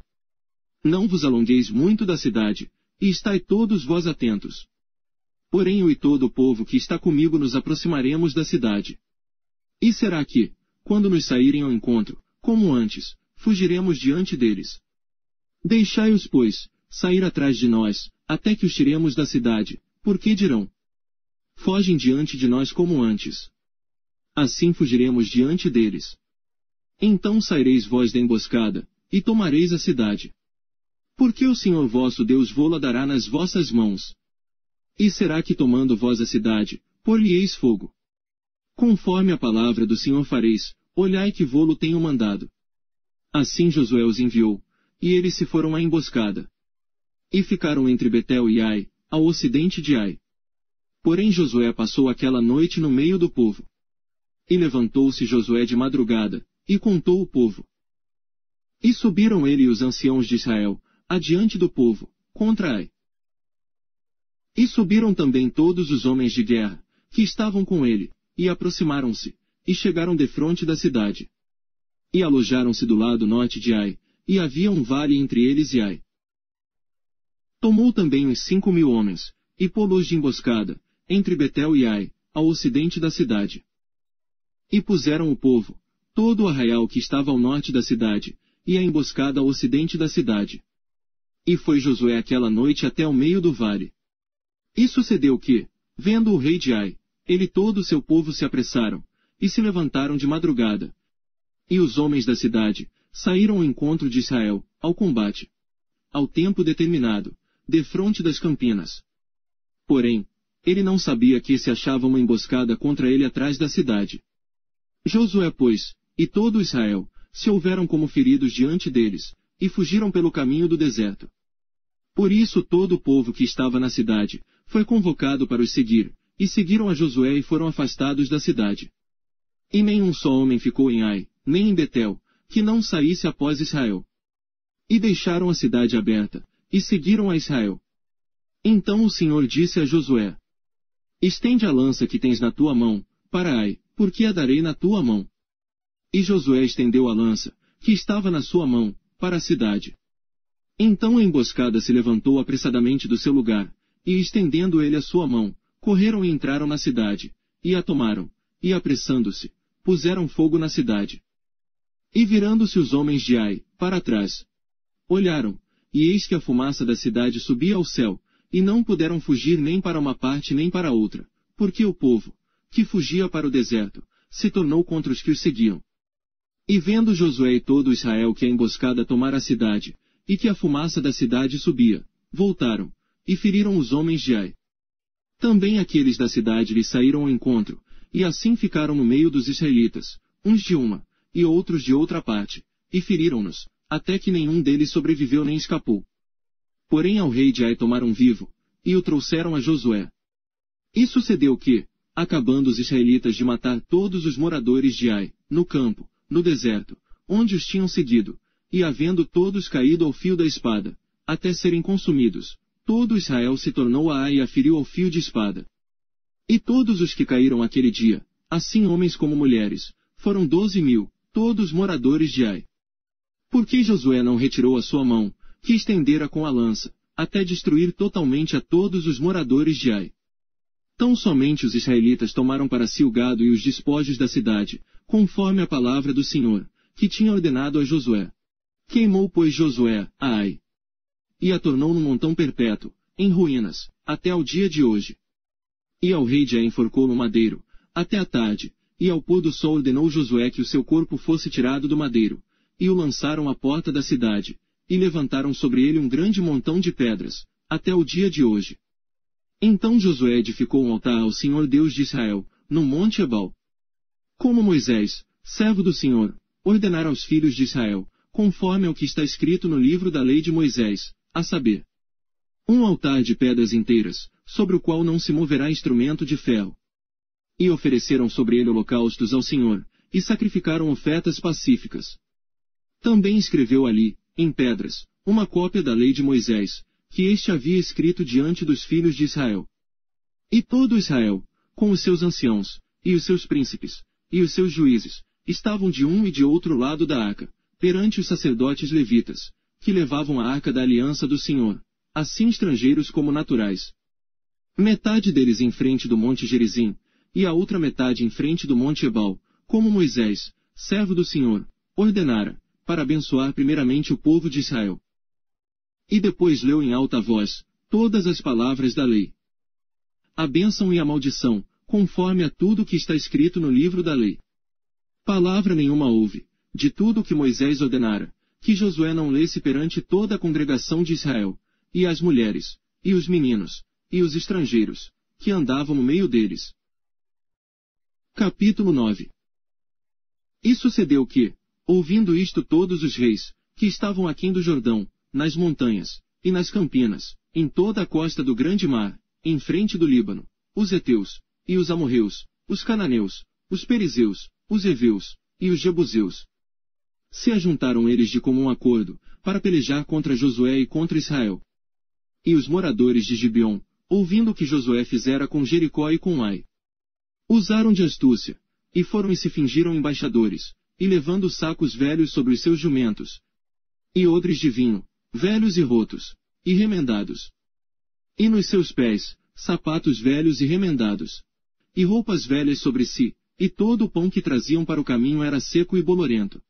Não vos alongueis muito da cidade, e estai todos vós atentos. Porém eu e todo o povo que está comigo nos aproximaremos da cidade. E será que, quando nos saírem ao encontro, como antes, fugiremos diante deles. Deixai-os, pois, sair atrás de nós, até que os tiremos da cidade, porque dirão: Fogem diante de nós como antes. Assim fugiremos diante deles. Então saireis vós da emboscada, e tomareis a cidade. Porque o Senhor vosso Deus vô-la dará nas vossas mãos. E será que tomando vós a cidade, por-lhe-eis fogo? Conforme a palavra do Senhor fareis, olhai que vô-lo tenho mandado. Assim Josué os enviou, e eles se foram à emboscada. E ficaram entre Betel e Ai, ao ocidente de Ai. Porém Josué passou aquela noite no meio do povo. E levantou-se Josué de madrugada, e contou o povo. E subiram ele e os anciãos de Israel, adiante do povo, contra Ai. E subiram também todos os homens de guerra, que estavam com ele, e aproximaram-se, e chegaram defronte da cidade. E alojaram-se do lado norte de Ai, e havia um vale entre eles e Ai. Tomou também uns 5.000 homens, e pô-los de emboscada, entre Betel e Ai, ao ocidente da cidade. E puseram o povo, todo o arraial que estava ao norte da cidade, e a emboscada ao ocidente da cidade. E foi Josué aquela noite até o meio do vale. E sucedeu que, vendo o rei de Ai, ele e todo o seu povo se apressaram, e se levantaram de madrugada. E os homens da cidade, saíram ao encontro de Israel, ao combate. Ao tempo determinado, defronte das campinas. Porém, ele não sabia que se achava uma emboscada contra ele atrás da cidade. Josué, pois, e todo Israel, se houveram como feridos diante deles, e fugiram pelo caminho do deserto. Por isso todo o povo que estava na cidade, foi convocado para os seguir, e seguiram a Josué e foram afastados da cidade. E nenhum só homem ficou em Ai, nem em Betel, que não saísse após Israel. E deixaram a cidade aberta, e seguiram a Israel. Então o Senhor disse a Josué: Estende a lança que tens na tua mão, para Ai, porque a darei na tua mão. E Josué estendeu a lança, que estava na sua mão, para a cidade. Então a emboscada se levantou apressadamente do seu lugar, e estendendo ele a sua mão, correram e entraram na cidade, e a tomaram, e apressando-se, puseram fogo na cidade. E virando-se os homens de Ai, para trás, olharam, e eis que a fumaça da cidade subia ao céu, e não puderam fugir nem para uma parte nem para outra, porque o povo, que fugia para o deserto, se tornou contra os que os seguiam. E vendo Josué e todo Israel que a emboscada tomara a cidade, e que a fumaça da cidade subia, voltaram, e feriram os homens de Ai. Também aqueles da cidade lhes saíram ao encontro, e assim ficaram no meio dos israelitas, uns de uma, e outros de outra parte, e feriram-nos, até que nenhum deles sobreviveu nem escapou. Porém ao rei de Ai tomaram vivo, e o trouxeram a Josué. E sucedeu que, acabando os israelitas de matar todos os moradores de Ai, no campo, no deserto, onde os tinham seguido, e havendo todos caído ao fio da espada, até serem consumidos, todo Israel se tornou a Ai e a feriu ao fio de espada. E todos os que caíram aquele dia, assim homens como mulheres, foram 12.000, todos moradores de Ai. Porque Josué não retirou a sua mão, que estendera com a lança, até destruir totalmente a todos os moradores de Ai. Tão somente os israelitas tomaram para si o gado e os despojos da cidade, conforme a palavra do Senhor, que tinha ordenado a Josué. Queimou, pois, Josué a Ai, e a tornou num montão perpétuo, em ruínas, até ao dia de hoje. E ao rei de Ai enforcou no madeiro, até a tarde, e ao pôr do sol ordenou Josué que o seu corpo fosse tirado do madeiro, e o lançaram à porta da cidade, e levantaram sobre ele um grande montão de pedras, até o dia de hoje. Então Josué edificou um altar ao Senhor Deus de Israel, no monte Ebal. Como Moisés, servo do Senhor, ordenara aos filhos de Israel, conforme ao que está escrito no livro da lei de Moisés, a saber, um altar de pedras inteiras, sobre o qual não se moverá instrumento de ferro. E ofereceram sobre ele holocaustos ao Senhor, e sacrificaram ofertas pacíficas. Também escreveu ali, em pedras, uma cópia da lei de Moisés, que este havia escrito diante dos filhos de Israel. E todo Israel, com os seus anciãos, e os seus príncipes, e os seus juízes, estavam de um e de outro lado da arca, perante os sacerdotes levitas, que levavam a arca da aliança do Senhor, assim estrangeiros como naturais. Metade deles em frente do monte Gerizim, e a outra metade em frente do monte Ebal, como Moisés, servo do Senhor, ordenara, para abençoar primeiramente o povo de Israel. E depois leu em alta voz todas as palavras da lei. A bênção e a maldição, conforme a tudo que está escrito no livro da lei. Palavra nenhuma houve, de tudo o que Moisés ordenara, que Josué não lesse perante toda a congregação de Israel, e as mulheres, e os meninos, e os estrangeiros, que andavam no meio deles. Capítulo 9. E sucedeu que, ouvindo isto todos os reis, que estavam aquém do Jordão, nas montanhas, e nas campinas, em toda a costa do grande mar, em frente do Líbano, os heteus, e os amorreus, os cananeus, os perizeus, os heveus, e os jebuseus, se ajuntaram eles de comum acordo, para pelejar contra Josué e contra Israel. E os moradores de Gibeon, ouvindo o que Josué fizera com Jericó e com Ai, usaram de astúcia, e foram e se fingiram embaixadores, e levando sacos velhos sobre os seus jumentos, e odres de vinho, velhos e rotos, e remendados. E nos seus pés, sapatos velhos e remendados, e roupas velhas sobre si, e todo o pão que traziam para o caminho era seco e bolorento.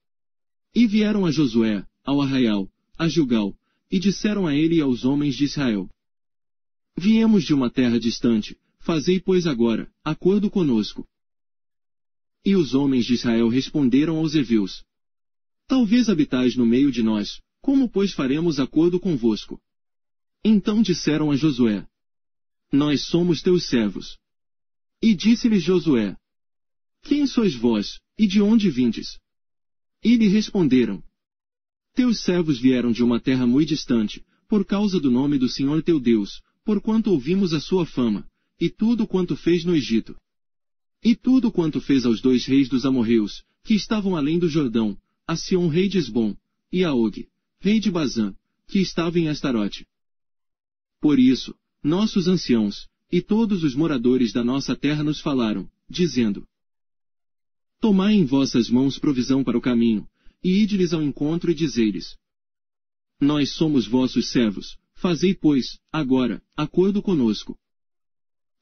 E vieram a Josué, ao arraial, a Gilgal, e disseram a ele e aos homens de Israel: Viemos de uma terra distante, fazei pois agora, acordo conosco. E os homens de Israel responderam aos heveus: Talvez habitais no meio de nós, como pois faremos acordo convosco? Então disseram a Josué: Nós somos teus servos. E disse-lhes Josué: Quem sois vós, e de onde vindes? E lhe responderam: Teus servos vieram de uma terra muito distante, por causa do nome do Senhor teu Deus, porquanto ouvimos a sua fama, e tudo quanto fez no Egito. E tudo quanto fez aos 2 reis dos amorreus, que estavam além do Jordão, a Sião rei de Hesbom, e a Og, rei de Bazã, que estava em Astarote. Por isso, nossos anciãos, e todos os moradores da nossa terra nos falaram, dizendo: Tomai em vossas mãos provisão para o caminho, e ide-lhes ao encontro e dizei-lhes: Nós somos vossos servos, fazei, pois, agora, acordo conosco.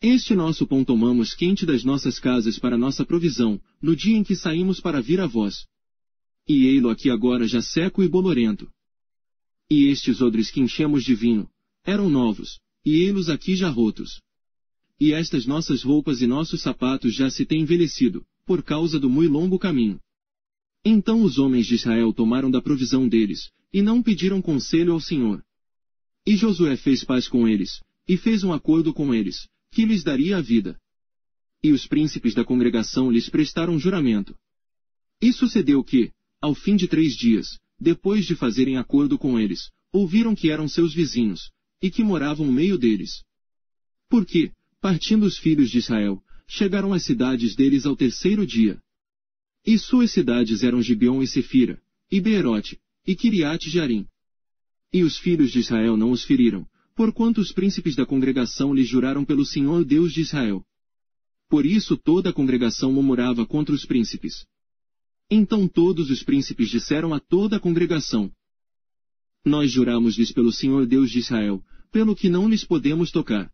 Este nosso pão tomamos quente das nossas casas para nossa provisão, no dia em que saímos para vir a vós. E ei-lo aqui agora já seco e bolorento. E estes odres que enchemos de vinho, eram novos, e ei-los aqui já rotos. E estas nossas roupas e nossos sapatos já se têm envelhecido, por causa do muito longo caminho. Então os homens de Israel tomaram da provisão deles, e não pediram conselho ao Senhor. E Josué fez paz com eles, e fez um acordo com eles, que lhes daria a vida. E os príncipes da congregação lhes prestaram juramento. E sucedeu que, ao fim de 3 dias, depois de fazerem acordo com eles, ouviram que eram seus vizinhos, e que moravam no meio deles. Porque, partindo os filhos de Israel, chegaram às cidades deles ao 3º dia. E suas cidades eram Gibeon e Sefira, e Beerote, e Kiriate Jearim. E os filhos de Israel não os feriram, porquanto os príncipes da congregação lhes juraram pelo Senhor Deus de Israel. Por isso toda a congregação murmurava contra os príncipes. Então todos os príncipes disseram a toda a congregação: Nós juramos-lhes pelo Senhor Deus de Israel, pelo que não lhes podemos tocar.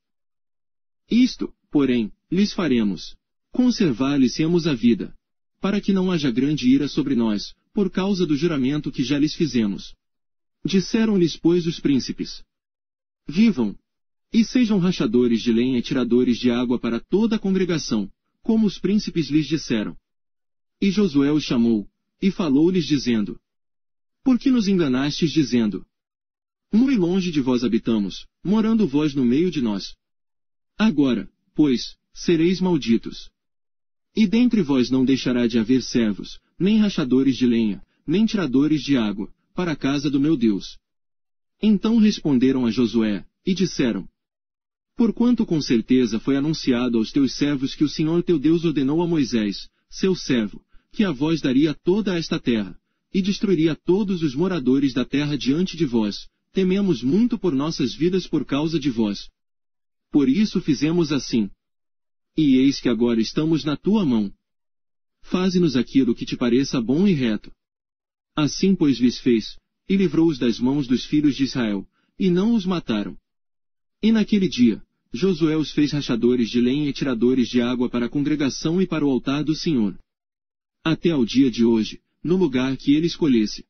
Isto, porém, lhes faremos: conservar-lhes-emos a vida, para que não haja grande ira sobre nós, por causa do juramento que já lhes fizemos. Disseram-lhes, pois, os príncipes: Vivam! E sejam rachadores de lenha e tiradores de água para toda a congregação, como os príncipes lhes disseram. E Josué os chamou, e falou-lhes dizendo: Por que nos enganastes dizendo: Muito longe de vós habitamos, morando vós no meio de nós? Agora, pois, sereis malditos. E dentre vós não deixará de haver servos, nem rachadores de lenha, nem tiradores de água, para a casa do meu Deus. Então responderam a Josué, e disseram: Porquanto com certeza foi anunciado aos teus servos que o Senhor teu Deus ordenou a Moisés, seu servo, que a vós daria toda esta terra, e destruiria todos os moradores da terra diante de vós, tememos muito por nossas vidas por causa de vós. Por isso fizemos assim. E eis que agora estamos na tua mão. Faze-nos aquilo que te pareça bom e reto. Assim pois lhes fez, e livrou-os das mãos dos filhos de Israel, e não os mataram. E naquele dia, Josué os fez rachadores de lenha e tiradores de água para a congregação e para o altar do Senhor. Até ao dia de hoje, no lugar que ele escolhesse.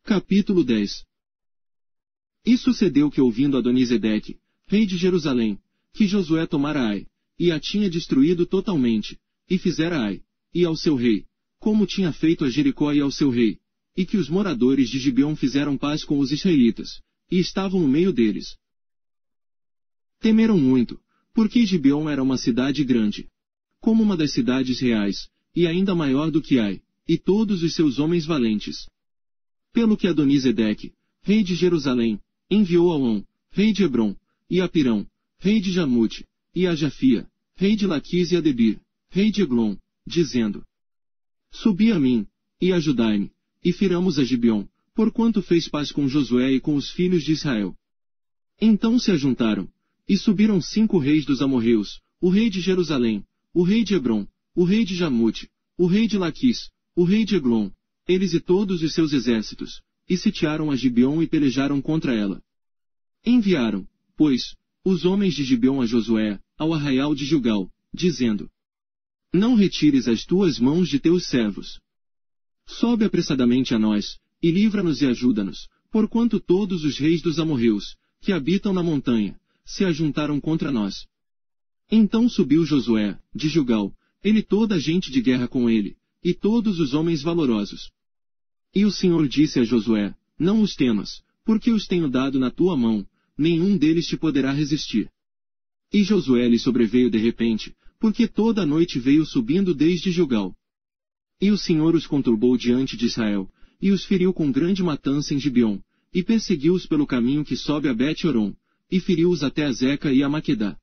Capítulo 10. E sucedeu que ouvindo Adonisedeque, rei de Jerusalém, que Josué tomara Ai, e a tinha destruído totalmente, e fizera Ai, e ao seu rei, como tinha feito a Jericó e ao seu rei, e que os moradores de Gibeon fizeram paz com os israelitas, e estavam no meio deles. Temeram muito, porque Gibeon era uma cidade grande, como uma das cidades reais, e ainda maior do que Ai, e todos os seus homens valentes. Pelo que Adonisedeque, rei de Jerusalém, enviou a On, rei de Hebrom, e a Pirão, rei de Jamute, e a Jafia, rei de Laquis e a Debir, rei de Eglon, dizendo: Subi a mim, e ajudai-me, e firamos a Gibeon, porquanto fez paz com Josué e com os filhos de Israel. Então se ajuntaram, e subiram 5 reis dos amorreus, o rei de Jerusalém, o rei de Hebrom, o rei de Jamute, o rei de Laquis, o rei de Eglon, eles e todos os seus exércitos, e sitiaram a Gibeon e pelejaram contra ela. Enviaram, pois, os homens de Gibeon a Josué, ao arraial de Gilgal, dizendo: Não retires as tuas mãos de teus servos. Sobe apressadamente a nós, e livra-nos e ajuda-nos, porquanto todos os reis dos amorreus, que habitam na montanha, se ajuntaram contra nós. Então subiu Josué, de Gilgal, ele e toda a gente de guerra com ele, e todos os homens valorosos. E o Senhor disse a Josué: Não os temas, porque os tenho dado na tua mão, nenhum deles te poderá resistir. E Josué lhe sobreveio de repente, porque toda a noite veio subindo desde Gilgal. E o Senhor os conturbou diante de Israel, e os feriu com grande matança em Gibeon, e perseguiu-os pelo caminho que sobe a Bet-Horon, e feriu-os até a Zeca e a Maquedá.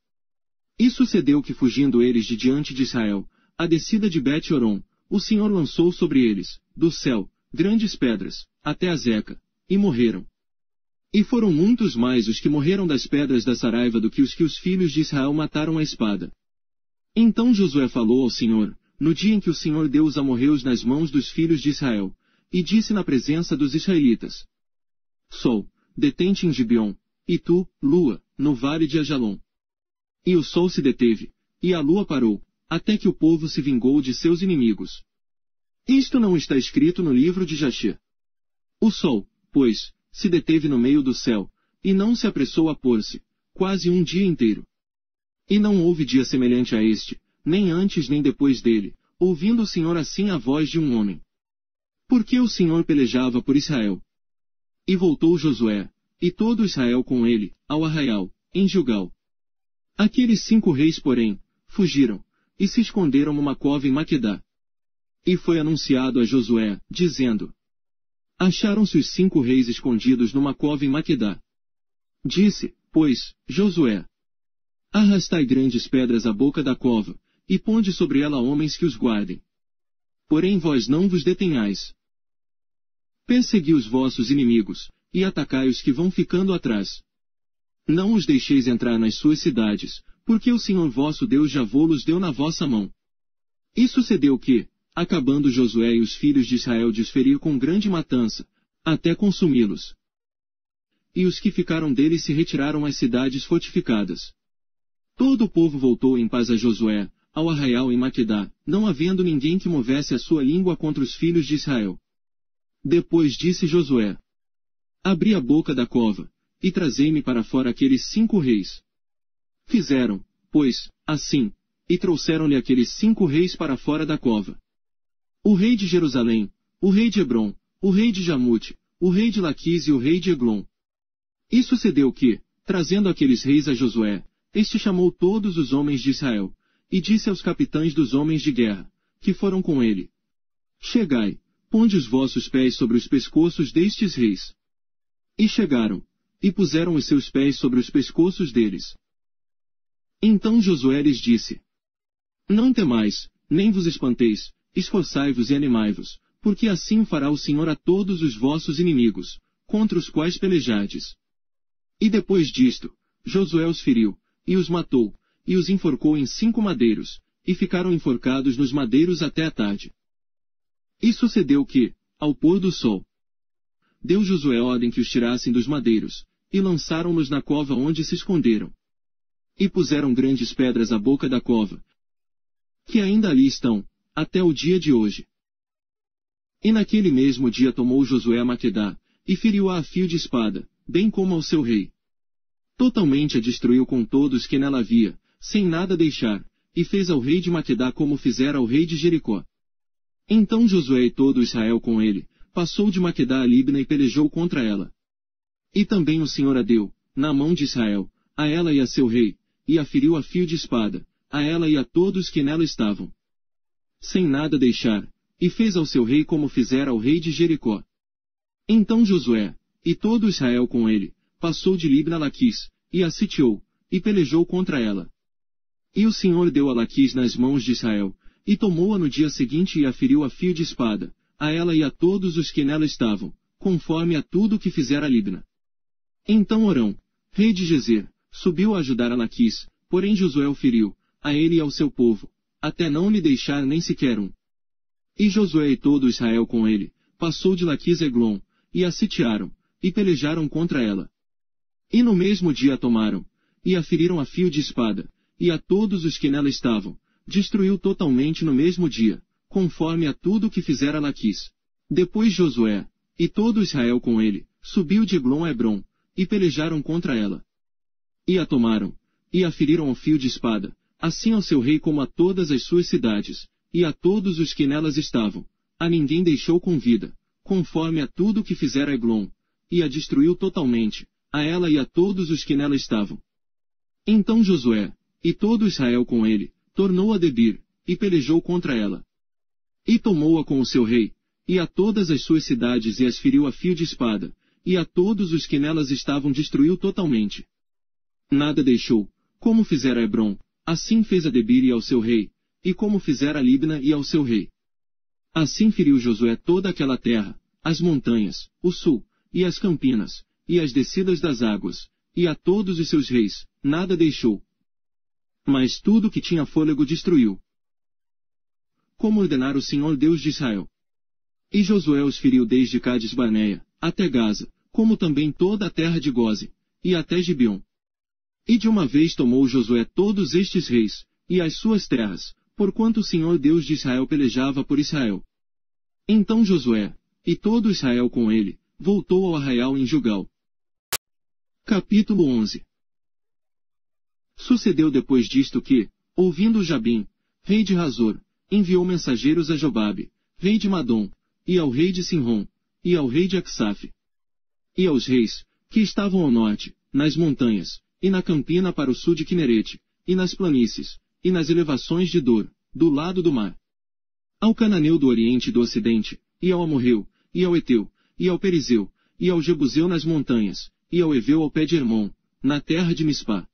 E sucedeu que fugindo eles de diante de Israel, a descida de Bet-Horon, o Senhor lançou sobre eles, do céu, grandes pedras, até a Zeca, e morreram. E foram muitos mais os que morreram das pedras da Saraiva do que os filhos de Israel mataram à espada. Então Josué falou ao Senhor, no dia em que o Senhor deu os amorreus nas mãos dos filhos de Israel, e disse na presença dos israelitas: Sol, detente em Gibeon, e tu, lua, no vale de Ajalon. E o sol se deteve, e a lua parou, até que o povo se vingou de seus inimigos. Isto não está escrito no livro de Jasher. O sol, pois, se deteve no meio do céu, e não se apressou a pôr-se, quase um dia inteiro. E não houve dia semelhante a este, nem antes nem depois dele, ouvindo o Senhor assim a voz de um homem. Porque o Senhor pelejava por Israel. E voltou Josué, e todo Israel com ele, ao arraial, em Gilgal. Aqueles 5 reis, porém, fugiram, e se esconderam numa cova em Maquedá. E foi anunciado a Josué, dizendo: Acharam-se os 5 reis escondidos numa cova em Maquedá. Disse, pois, Josué: Arrastai grandes pedras à boca da cova, e ponde sobre ela homens que os guardem. Porém vós não vos detenhais. Persegui os vossos inimigos, e atacai os que vão ficando atrás. Não os deixeis entrar nas suas cidades, porque o Senhor vosso Deus já vô-los deu na vossa mão. E sucedeu que, acabando Josué e os filhos de Israel de os ferir com grande matança, até consumi-los. E os que ficaram deles se retiraram às cidades fortificadas. Todo o povo voltou em paz a Josué, ao arraial em Maquedá, não havendo ninguém que movesse a sua língua contra os filhos de Israel. Depois disse Josué: Abri a boca da cova, e trazei-me para fora aqueles 5 reis. Fizeram, pois, assim, e trouxeram-lhe aqueles 5 reis para fora da cova. O rei de Jerusalém, o rei de Hebron, o rei de Jamute, o rei de Laquis e o rei de Eglon. E sucedeu que, trazendo aqueles reis a Josué, este chamou todos os homens de Israel, e disse aos capitães dos homens de guerra, que foram com ele: Chegai, ponde os vossos pés sobre os pescoços destes reis. E chegaram, e puseram os seus pés sobre os pescoços deles. Então Josué lhes disse: Não temais, nem vos espanteis, esforçai-vos e animai-vos, porque assim fará o Senhor a todos os vossos inimigos, contra os quais pelejardes. E depois disto, Josué os feriu, e os matou, e os enforcou em 5 madeiros, e ficaram enforcados nos madeiros até a tarde. E sucedeu que, ao pôr do sol, deu Josué ordem que os tirassem dos madeiros, e lançaram-nos na cova onde se esconderam. E puseram grandes pedras à boca da cova, que ainda ali estão, até o dia de hoje. E naquele mesmo dia tomou Josué a Maquedá, e feriu-a a fio de espada, bem como ao seu rei. Totalmente a destruiu com todos que nela havia, sem nada deixar, e fez ao rei de Maquedá como fizera ao rei de Jericó. Então Josué e todo Israel com ele, passou de Maquedá a Libna e pelejou contra ela. E também o Senhor a deu, na mão de Israel, a ela e a seu rei, e a feriu a fio de espada, a ela e a todos que nela estavam, sem nada deixar, e fez ao seu rei como fizera ao rei de Jericó. Então Josué, e todo Israel com ele, passou de Libna a Laquis, e a sitiou, e pelejou contra ela. E o Senhor deu a Laquis nas mãos de Israel, e tomou-a no dia seguinte e a feriu a fio de espada, a ela e a todos os que nela estavam, conforme a tudo que fizera Libna. Então Orão, rei de Gezer, subiu a ajudar a Laquis, porém Josué o feriu, a ele e ao seu povo, até não lhe deixar nem sequer um. E Josué e todo Israel com ele, passou de Laquis a Eglon, e a sitiaram, e pelejaram contra ela. E no mesmo dia a tomaram, e a feriram a fio de espada, e a todos os que nela estavam, destruiu totalmente no mesmo dia, conforme a tudo que fizera Laquis. Depois Josué, e todo Israel com ele, subiu de Eglon a Hebron, e pelejaram contra ela. E a tomaram, e a feriram ao fio de espada, assim ao seu rei como a todas as suas cidades, e a todos os que nelas estavam, a ninguém deixou com vida, conforme a tudo que fizera Eglon, e a destruiu totalmente, a ela e a todos os que nela estavam. Então Josué, e todo Israel com ele, tornou a Debir, e pelejou contra ela. E tomou-a com o seu rei, e a todas as suas cidades e as feriu a fio de espada, e a todos os que nelas estavam destruiu totalmente. Nada deixou, como fizera Hebron, assim fez a Debir e ao seu rei, e como fizera a Libna e ao seu rei. Assim feriu Josué toda aquela terra, as montanhas, o sul, e as campinas, e as descidas das águas, e a todos os seus reis, nada deixou. Mas tudo que tinha fôlego destruiu. Como ordenara o Senhor Deus de Israel. E Josué os feriu desde Cades-Barneia, até Gaza, como também toda a terra de Goze, e até Gibeon. E de uma vez tomou Josué todos estes reis, e as suas terras, porquanto o Senhor Deus de Israel pelejava por Israel. Então Josué, e todo Israel com ele, voltou ao arraial em Gilgal. Capítulo 11. Sucedeu depois disto que, ouvindo Jabim, rei de Hazor, enviou mensageiros a Jobabe, rei de Madom, e ao rei de Sinrom, e ao rei de Acsaf, e aos reis, que estavam ao norte, nas montanhas, e na campina para o sul de Quinerete, e nas planícies, e nas elevações de Dor, do lado do mar. Ao cananeu do oriente e do ocidente, e ao amorreu, e ao eteu, e ao perizeu, e ao jebuseu nas montanhas, e ao eveu ao pé de Hermon, na terra de Mispá.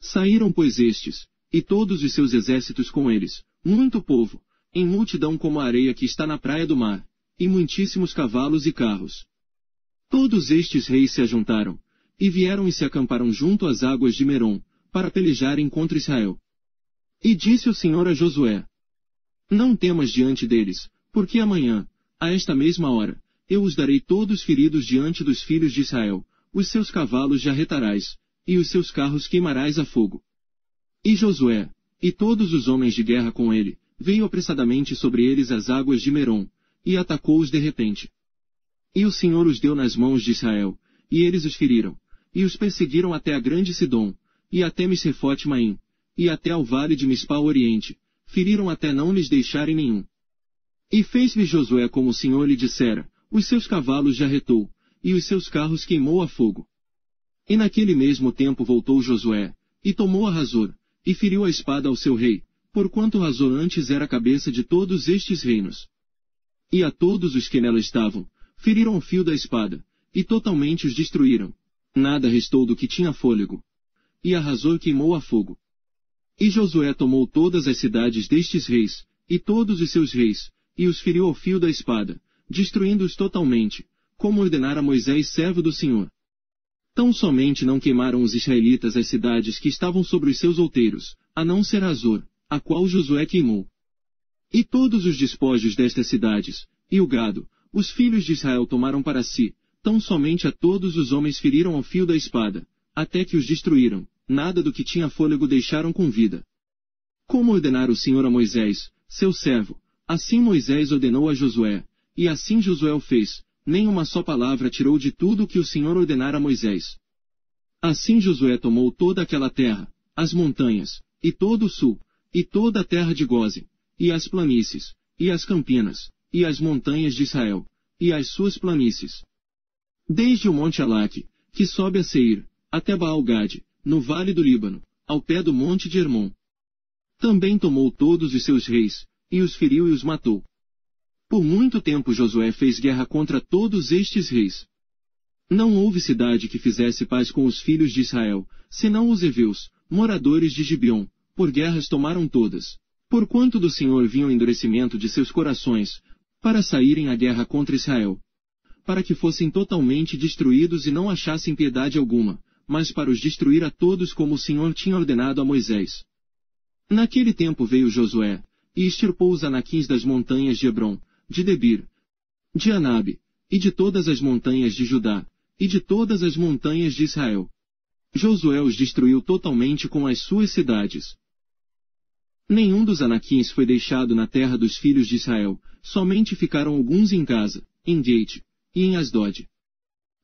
Saíram, pois, estes, e todos os seus exércitos com eles, muito povo, em multidão como a areia que está na praia do mar, e muitíssimos cavalos e carros. Todos estes reis se ajuntaram, e vieram e se acamparam junto às águas de Merom, para pelejarem contra Israel. E disse o Senhor a Josué: Não temas diante deles, porque amanhã, a esta mesma hora, eu os darei todos feridos diante dos filhos de Israel, os seus cavalos jarretarás, e os seus carros queimarás a fogo. E Josué, e todos os homens de guerra com ele, veio apressadamente sobre eles as águas de Merom, e atacou-os de repente. E o Senhor os deu nas mãos de Israel, e eles os feriram, e os perseguiram até a grande Sidom, e até Misrefote-Maim, e até ao vale de Mispá ao oriente, feriram até não lhes deixarem nenhum. E fez-lhe Josué como o Senhor lhe dissera, os seus cavalos jarretou, e os seus carros queimou a fogo. E naquele mesmo tempo voltou Josué, e tomou a Hazor, e feriu a espada ao seu rei, porquanto Hazor antes era a cabeça de todos estes reinos. E a todos os que nela estavam, feriram o fio da espada, e totalmente os destruíram. Nada restou do que tinha fôlego. E a Hazor queimou a fogo. E Josué tomou todas as cidades destes reis, e todos os seus reis, e os feriu ao fio da espada, destruindo-os totalmente, como ordenara Moisés servo do Senhor. Tão somente não queimaram os israelitas as cidades que estavam sobre os seus outeiros, a não ser Hazor, a qual Josué queimou. E todos os despojos destas cidades, e o gado, os filhos de Israel tomaram para si, tão somente a todos os homens feriram ao fio da espada, até que os destruíram, nada do que tinha fôlego deixaram com vida. Como ordenara o Senhor a Moisés, seu servo, assim Moisés ordenou a Josué, e assim Josué o fez, nem uma só palavra tirou de tudo o que o Senhor ordenara a Moisés. Assim Josué tomou toda aquela terra, as montanhas, e todo o sul, e toda a terra de Goze, e as planícies, e as campinas, e as montanhas de Israel, e as suas planícies. Desde o monte Alaque, que sobe a Seir, até Baal-Gade, no vale do Líbano, ao pé do monte de Hermon. Também tomou todos os seus reis, e os feriu e os matou. Por muito tempo Josué fez guerra contra todos estes reis. Não houve cidade que fizesse paz com os filhos de Israel, senão os heveus, moradores de Gibeon, por guerras tomaram todas. Porquanto do Senhor vinha o endurecimento de seus corações, para saírem à guerra contra Israel. Para que fossem totalmente destruídos e não achassem piedade alguma, mas para os destruir a todos como o Senhor tinha ordenado a Moisés. Naquele tempo veio Josué, e extirpou os anaquins das montanhas de Hebron, de Debir, de Anabe, e de todas as montanhas de Judá, e de todas as montanhas de Israel. Josué os destruiu totalmente com as suas cidades. Nenhum dos anaquins foi deixado na terra dos filhos de Israel, somente ficaram alguns em Gaza, em Gate, e em Asdod.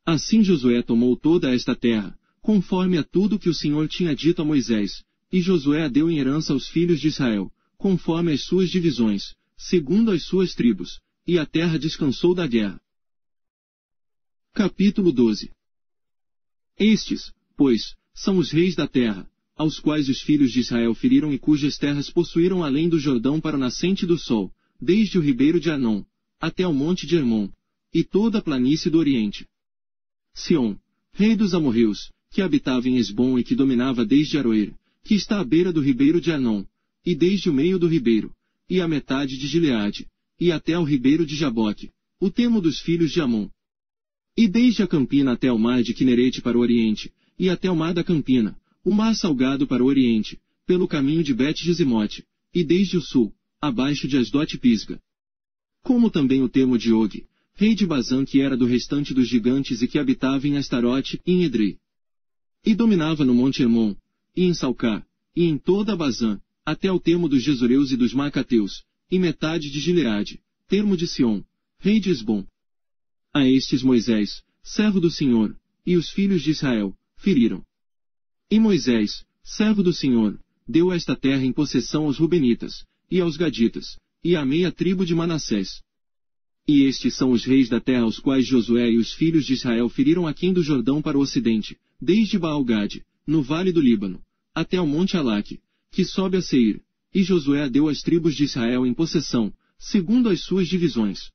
Assim Josué tomou toda esta terra, conforme a tudo que o Senhor tinha dito a Moisés, e Josué a deu em herança aos filhos de Israel, conforme as suas divisões, segundo as suas tribos, e a terra descansou da guerra. Capítulo 12. Estes, pois, são os reis da terra, aos quais os filhos de Israel feriram e cujas terras possuíram além do Jordão para o nascente do sol, desde o ribeiro de Arnon, até o monte de Hermon, e toda a planície do oriente. Sion, rei dos amorreus, que habitava em Esbom e que dominava desde Aroer, que está à beira do ribeiro de Arnon, e desde o meio do ribeiro, e a metade de Gileade, e até ao ribeiro de Jaboque, o termo dos filhos de Amon. E desde a campina até o mar de Quinerete para o oriente, e até o mar da campina, o mar salgado para o oriente, pelo caminho de Bet-Gesimote, e desde o sul, abaixo de Asdote Pisga. Como também o termo de Og, rei de Bazã, que era do restante dos gigantes e que habitava em Astarote e em Edrei. E dominava no monte Hermon, e em Salcá, e em toda a Bazã, até o termo dos Gesureus e dos Macateus, e metade de Gileade, termo de Sion, rei de Esbom. A estes Moisés, servo do Senhor, e os filhos de Israel, feriram. E Moisés, servo do Senhor, deu esta terra em possessão aos Rubenitas, e aos Gaditas, e à meia tribo de Manassés. E estes são os reis da terra aos quais Josué e os filhos de Israel feriram aquém do Jordão para o ocidente, desde Baal-Gade, no vale do Líbano, até ao monte Alaque, que sobe a Seir, e Josué deu às tribos de Israel em possessão, segundo as suas divisões.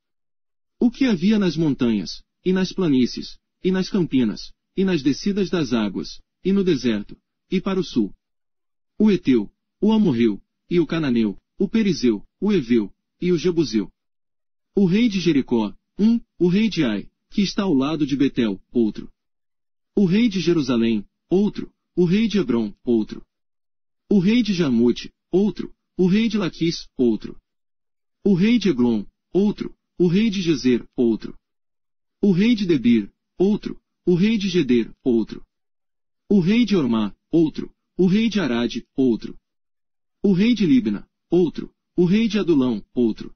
O que havia nas montanhas, e nas planícies, e nas campinas, e nas descidas das águas, e no deserto, e para o sul. O Eteu, o Amorreu, e o Cananeu, o Perizeu, o Eveu, e o Jebuseu. O rei de Jericó, o rei de Ai, que está ao lado de Betel, outro. O rei de Jerusalém, outro. O rei de Hebrom, outro. O rei de Jarmute, outro. O rei de Laquis, outro. O rei de Eglon, outro. O rei de Gezer, outro. O rei de Debir, outro. O rei de Geder, outro. O rei de Ormá, outro. O rei de Arade, outro. O rei de Libna, outro. O rei de Adulão, outro.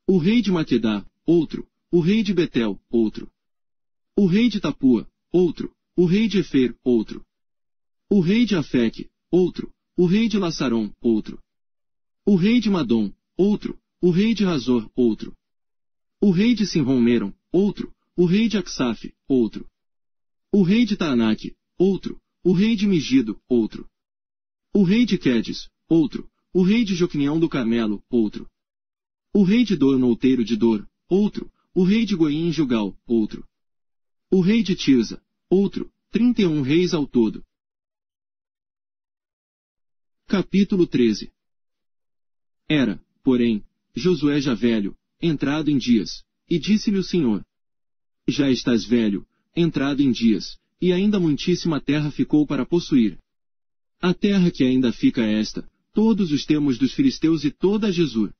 O rei de Maquedá, outro. O rei de Betel, outro. O rei de Tapua, outro. O rei de Efer, outro. O rei de Afeque, outro. O rei de Laçaron, outro. O rei de Madom, outro. O rei de Razor, outro. O rei de Sinrom-Meron, outro. O rei de Aksaf, outro. O rei de Taanaque, outro. O rei de Megido, outro. O rei de Quedes, outro. O rei de Joquinião do Carmelo, outro. O rei de Dor no outeiro de Dor, outro. O rei de Goim em Gilgal, outro. O rei de Tirza, outro. 31 reis ao todo. Capítulo 13. Era, porém, Josué já velho, entrado em dias, e disse-lhe o Senhor: Já estás velho, entrado em dias, e ainda muitíssima terra ficou para possuir. A terra que ainda fica é esta, todos os termos dos filisteus e toda a Jesur.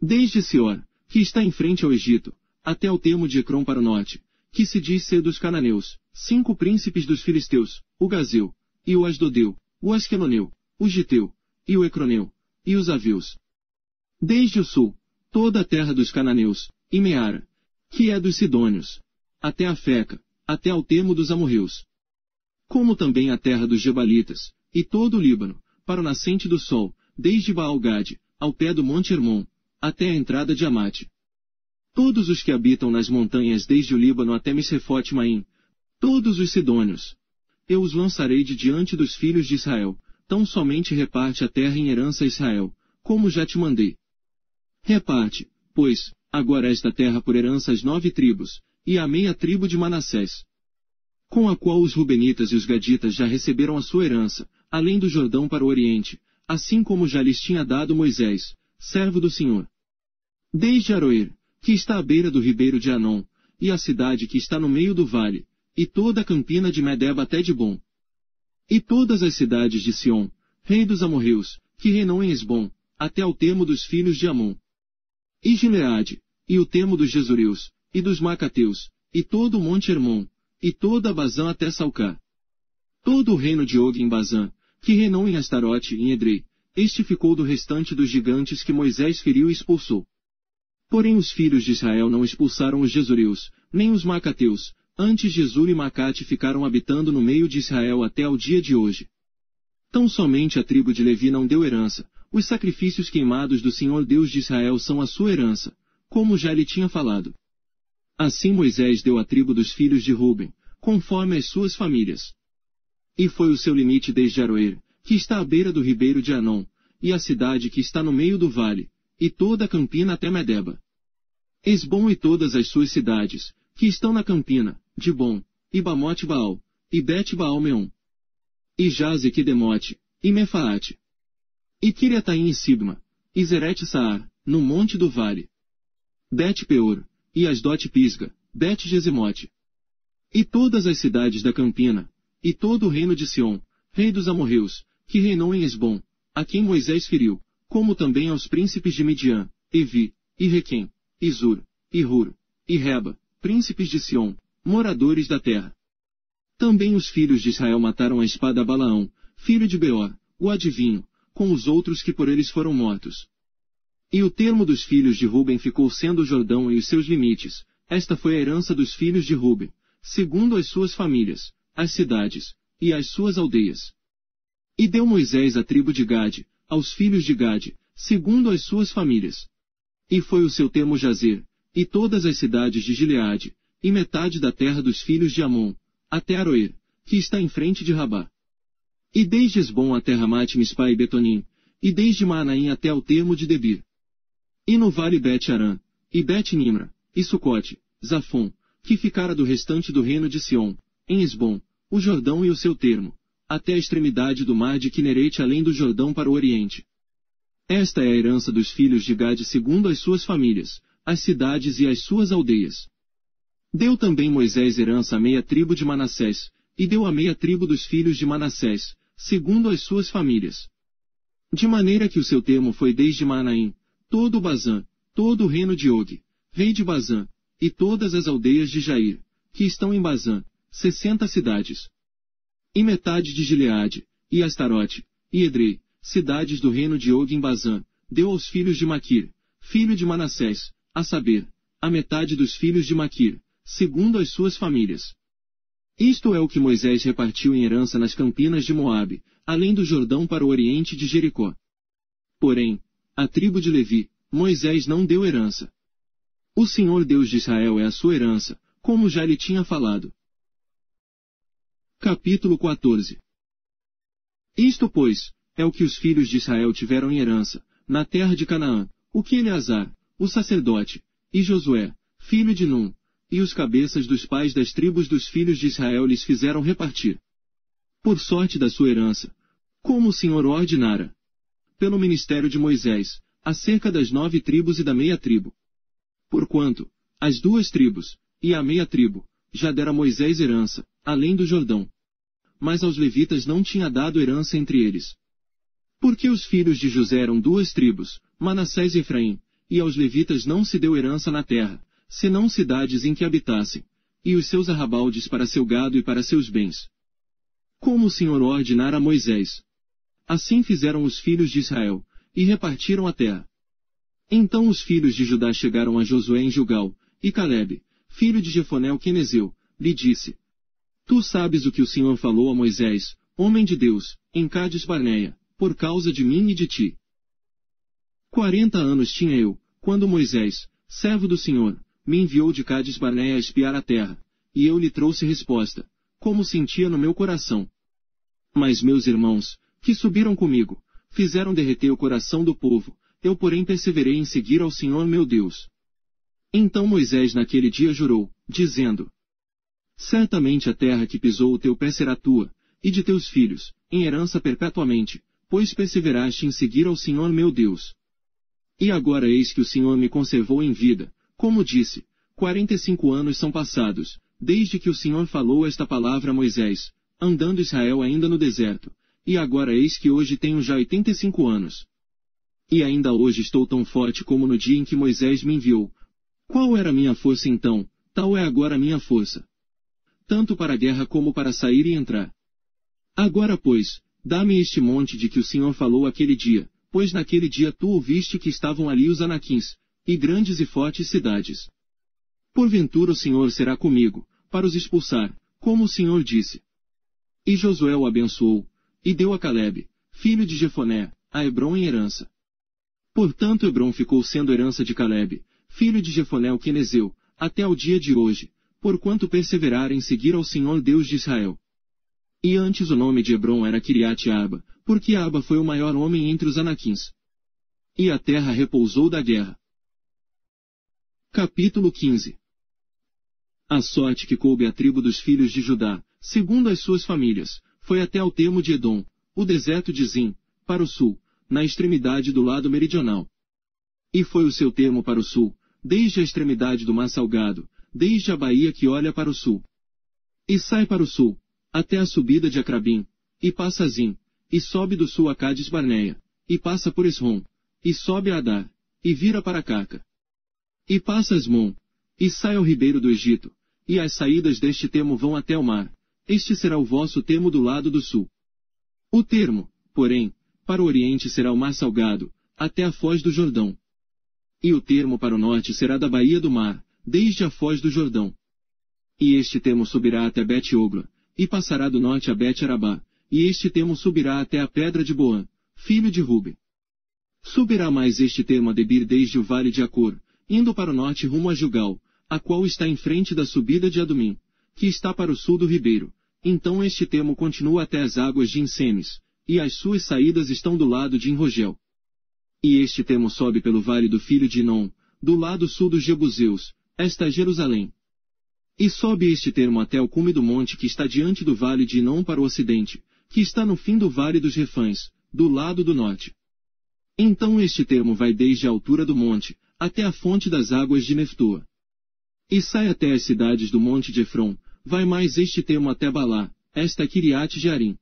Desde Sior, que está em frente ao Egito, até o termo de Ecrom para o norte, que se diz ser dos cananeus, 5 príncipes dos filisteus, o Gazeu, e o Asdodeu, o Asqueloneu, o Giteu, e o Ecroneu, e os Avius. Desde o sul, toda a terra dos cananeus, e Meara, que é dos Sidônios, até a Feca, até ao termo dos amorreus. Como também a terra dos Gebalitas, e todo o Líbano, para o nascente do sol, desde Baal-Gade, ao pé do monte Hermon, até a entrada de Amate. Todos os que habitam nas montanhas desde o Líbano até Misrefote-Maim, todos os Sidônios, eu os lançarei de diante dos filhos de Israel, tão somente reparte a terra em herança a Israel, como já te mandei. Reparte, pois, agora esta terra por herança às 9 tribos, e à meia tribo de Manassés, com a qual os Rubenitas e os Gaditas já receberam a sua herança, além do Jordão para o oriente, assim como já lhes tinha dado Moisés, servo do Senhor. Desde Aroer, que está à beira do ribeiro de Anon, e a cidade que está no meio do vale, e toda a campina de Medeba até de Bom. E todas as cidades de Sion, rei dos amorreus, que reinou em Esbom, até ao termo dos filhos de Amon. E Gileade, e o termo dos Gesureus, e dos Macateus, e todo o monte Hermon, e toda a Bazã até Salcá. Todo o reino de Og em Bazã, que reinou em Astarote e em Edrei, este ficou do restante dos gigantes que Moisés feriu e expulsou. Porém os filhos de Israel não expulsaram os Gesureus, nem os Macateus, antes Jesur e Macate ficaram habitando no meio de Israel até ao dia de hoje. Tão somente a tribo de Levi não deu herança, Os sacrifícios queimados do Senhor Deus de Israel são a sua herança, como já lhe tinha falado. Assim Moisés deu a tribo dos filhos de Ruben, conforme as suas famílias. E foi o seu limite desde Aroer, que está à beira do ribeiro de Anon, e a cidade que está no meio do vale, e toda a campina até Medeba. Esbom e todas as suas cidades, que estão na campina, Dibom, e Bamote Baal, e Bet Baal-Meon, e Jaze e Quedemote, e Mefaate, e Kiriataim e Sibma, e Zerete-Saar, no monte do vale. Bet-Peor, e Asdote Pisga, Bet-Gesemote, e todas as cidades da campina, e todo o reino de Sion, rei dos amorreus, que reinou em Esbom, a quem Moisés feriu, como também aos príncipes de Midian, Evi, e Requem, e Zur, e Hur, e Reba, príncipes de Sion, moradores da terra. Também os filhos de Israel mataram a espada a Balaão, filho de Beor, o adivinho, com os outros que por eles foram mortos. E o termo dos filhos de Ruben ficou sendo o Jordão e os seus limites. Esta foi a herança dos filhos de Ruben, segundo as suas famílias, as cidades, e as suas aldeias. E deu Moisés a tribo de Gade, aos filhos de Gade, segundo as suas famílias. E foi o seu termo Jazer, e todas as cidades de Gileade, e metade da terra dos filhos de Amon, até Aroer, que está em frente de Rabá. E desde Esbom até Ramate-Mispa e Betonim, e desde Maanaim até ao termo de Debir. E no vale Bet-Arã, e Bet-Nimra, e Sucote, Zafon, que ficara do restante do reino de Sion, em Esbom, o Jordão e o seu termo, até a extremidade do mar de Quinerete além do Jordão para o oriente. Esta é a herança dos filhos de Gade segundo as suas famílias, as cidades e as suas aldeias. Deu também Moisés herança à meia tribo de Manassés, e deu a meia tribo dos filhos de Manassés, segundo as suas famílias. De maneira que o seu termo foi desde Maanaim, todo o Bazã, todo o reino de Og, rei de Bazã, e todas as aldeias de Jair, que estão em Bazã, 60 cidades. E metade de Gileade, e Astarote, e Edrei, cidades do reino de Og em Bazã, deu aos filhos de Maquir, filho de Manassés, a saber, a metade dos filhos de Maquir, segundo as suas famílias. Isto é o que Moisés repartiu em herança nas campinas de Moabe, além do Jordão para o oriente de Jericó. Porém, a tribo de Levi, Moisés não deu herança. O Senhor Deus de Israel é a sua herança, como já lhe tinha falado. Capítulo 14. Isto, pois, é o que os filhos de Israel tiveram em herança, na terra de Canaã, o que Eleazar, o sacerdote, e Josué, filho de Num, e os cabeças dos pais das tribos dos filhos de Israel lhes fizeram repartir, por sorte da sua herança, como o Senhor ordenara, pelo ministério de Moisés, acerca das 9 tribos e da meia tribo. Porquanto, as 2 tribos, e a meia tribo, já dera Moisés herança, além do Jordão. Mas aos levitas não tinha dado herança entre eles. Porque os filhos de José eram 2 tribos, Manassés e Efraim, e aos levitas não se deu herança na terra, senão cidades em que habitassem, e os seus arrabaldes para seu gado e para seus bens. Como o Senhor ordenara a Moisés. Assim fizeram os filhos de Israel, e repartiram a terra. Então os filhos de Judá chegaram a Josué em Gilgal, e Calebe, filho de Jefoné o quenezeu, lhe disse: Tu sabes o que o Senhor falou a Moisés, homem de Deus, em Cades-Barneia, por causa de mim e de ti. 40 anos tinha eu, quando Moisés, servo do Senhor, me enviou de Cades-Barneia a espiar a terra, e eu lhe trouxe resposta, como sentia no meu coração. Mas meus irmãos, que subiram comigo, fizeram derreter o coração do povo, eu porém perseverei em seguir ao Senhor meu Deus. Então Moisés naquele dia jurou, dizendo: Certamente a terra que pisou o teu pé será tua, e de teus filhos, em herança perpetuamente, pois perseveraste em seguir ao Senhor meu Deus. E agora eis que o Senhor me conservou em vida, como disse, 45 anos são passados, desde que o Senhor falou esta palavra a Moisés, andando Israel ainda no deserto, e agora eis que hoje tenho já 85 anos. E ainda hoje estou tão forte como no dia em que Moisés me enviou. Qual era a minha força então, tal é agora a minha força. Tanto para a guerra como para sair e entrar. Agora pois, dá-me este monte de que o Senhor falou aquele dia, pois naquele dia tu ouviste que estavam ali os anaquins, e grandes e fortes cidades. Porventura o Senhor será comigo, para os expulsar, como o Senhor disse. E Josué o abençoou, e deu a Calebe, filho de Jefoné, a Hebrom em herança. Portanto Hebrom ficou sendo herança de Calebe, filho de Jefoné o quenezeu, até o dia de hoje, porquanto perseverar em seguir ao Senhor Deus de Israel. E antes o nome de Hebrom era Kiriat-Arba, porque Arba foi o maior homem entre os anaquins. E a terra repousou da guerra. Capítulo 15. A sorte que coube à tribo dos filhos de Judá, segundo as suas famílias, foi até ao termo de Edom, o deserto de Zim, para o sul, na extremidade do lado meridional. E foi o seu termo para o sul, desde a extremidade do Mar Salgado, desde a baía que olha para o sul. E sai para o sul, até a subida de Acrabim, e passa a Zim, e sobe do sul a Cádiz Barneia, e passa por Esrom, e sobe a Adar, e vira para Caca. E passa a Esmon, e sai ao ribeiro do Egito, e as saídas deste termo vão até o mar, este será o vosso termo do lado do sul. O termo, porém, para o oriente será o Mar Salgado, até a foz do Jordão. E o termo para o norte será da baía do mar, desde a foz do Jordão. E este termo subirá até Bet-Ogla, e passará do norte a Bet-Arabá, e este termo subirá até a pedra de Boã, filho de Ruben. Subirá mais este termo a Debir desde o vale de Acor, indo para o norte rumo a Gilgal, a qual está em frente da subida de Adumim, que está para o sul do ribeiro. Então este termo continua até as águas de Ensemes, e as suas saídas estão do lado de Enrogel. E este termo sobe pelo vale do filho de Inom, do lado sul dos Jebuseus, esta é Jerusalém. E sobe este termo até o cume do monte que está diante do vale de Inom para o ocidente, que está no fim do vale dos Refães, do lado do norte. Então este termo vai desde a altura do monte, até a fonte das águas de Neftoa. E sai até as cidades do monte de Efron, vai mais este termo até Balá, esta é Kiriat-Jearim.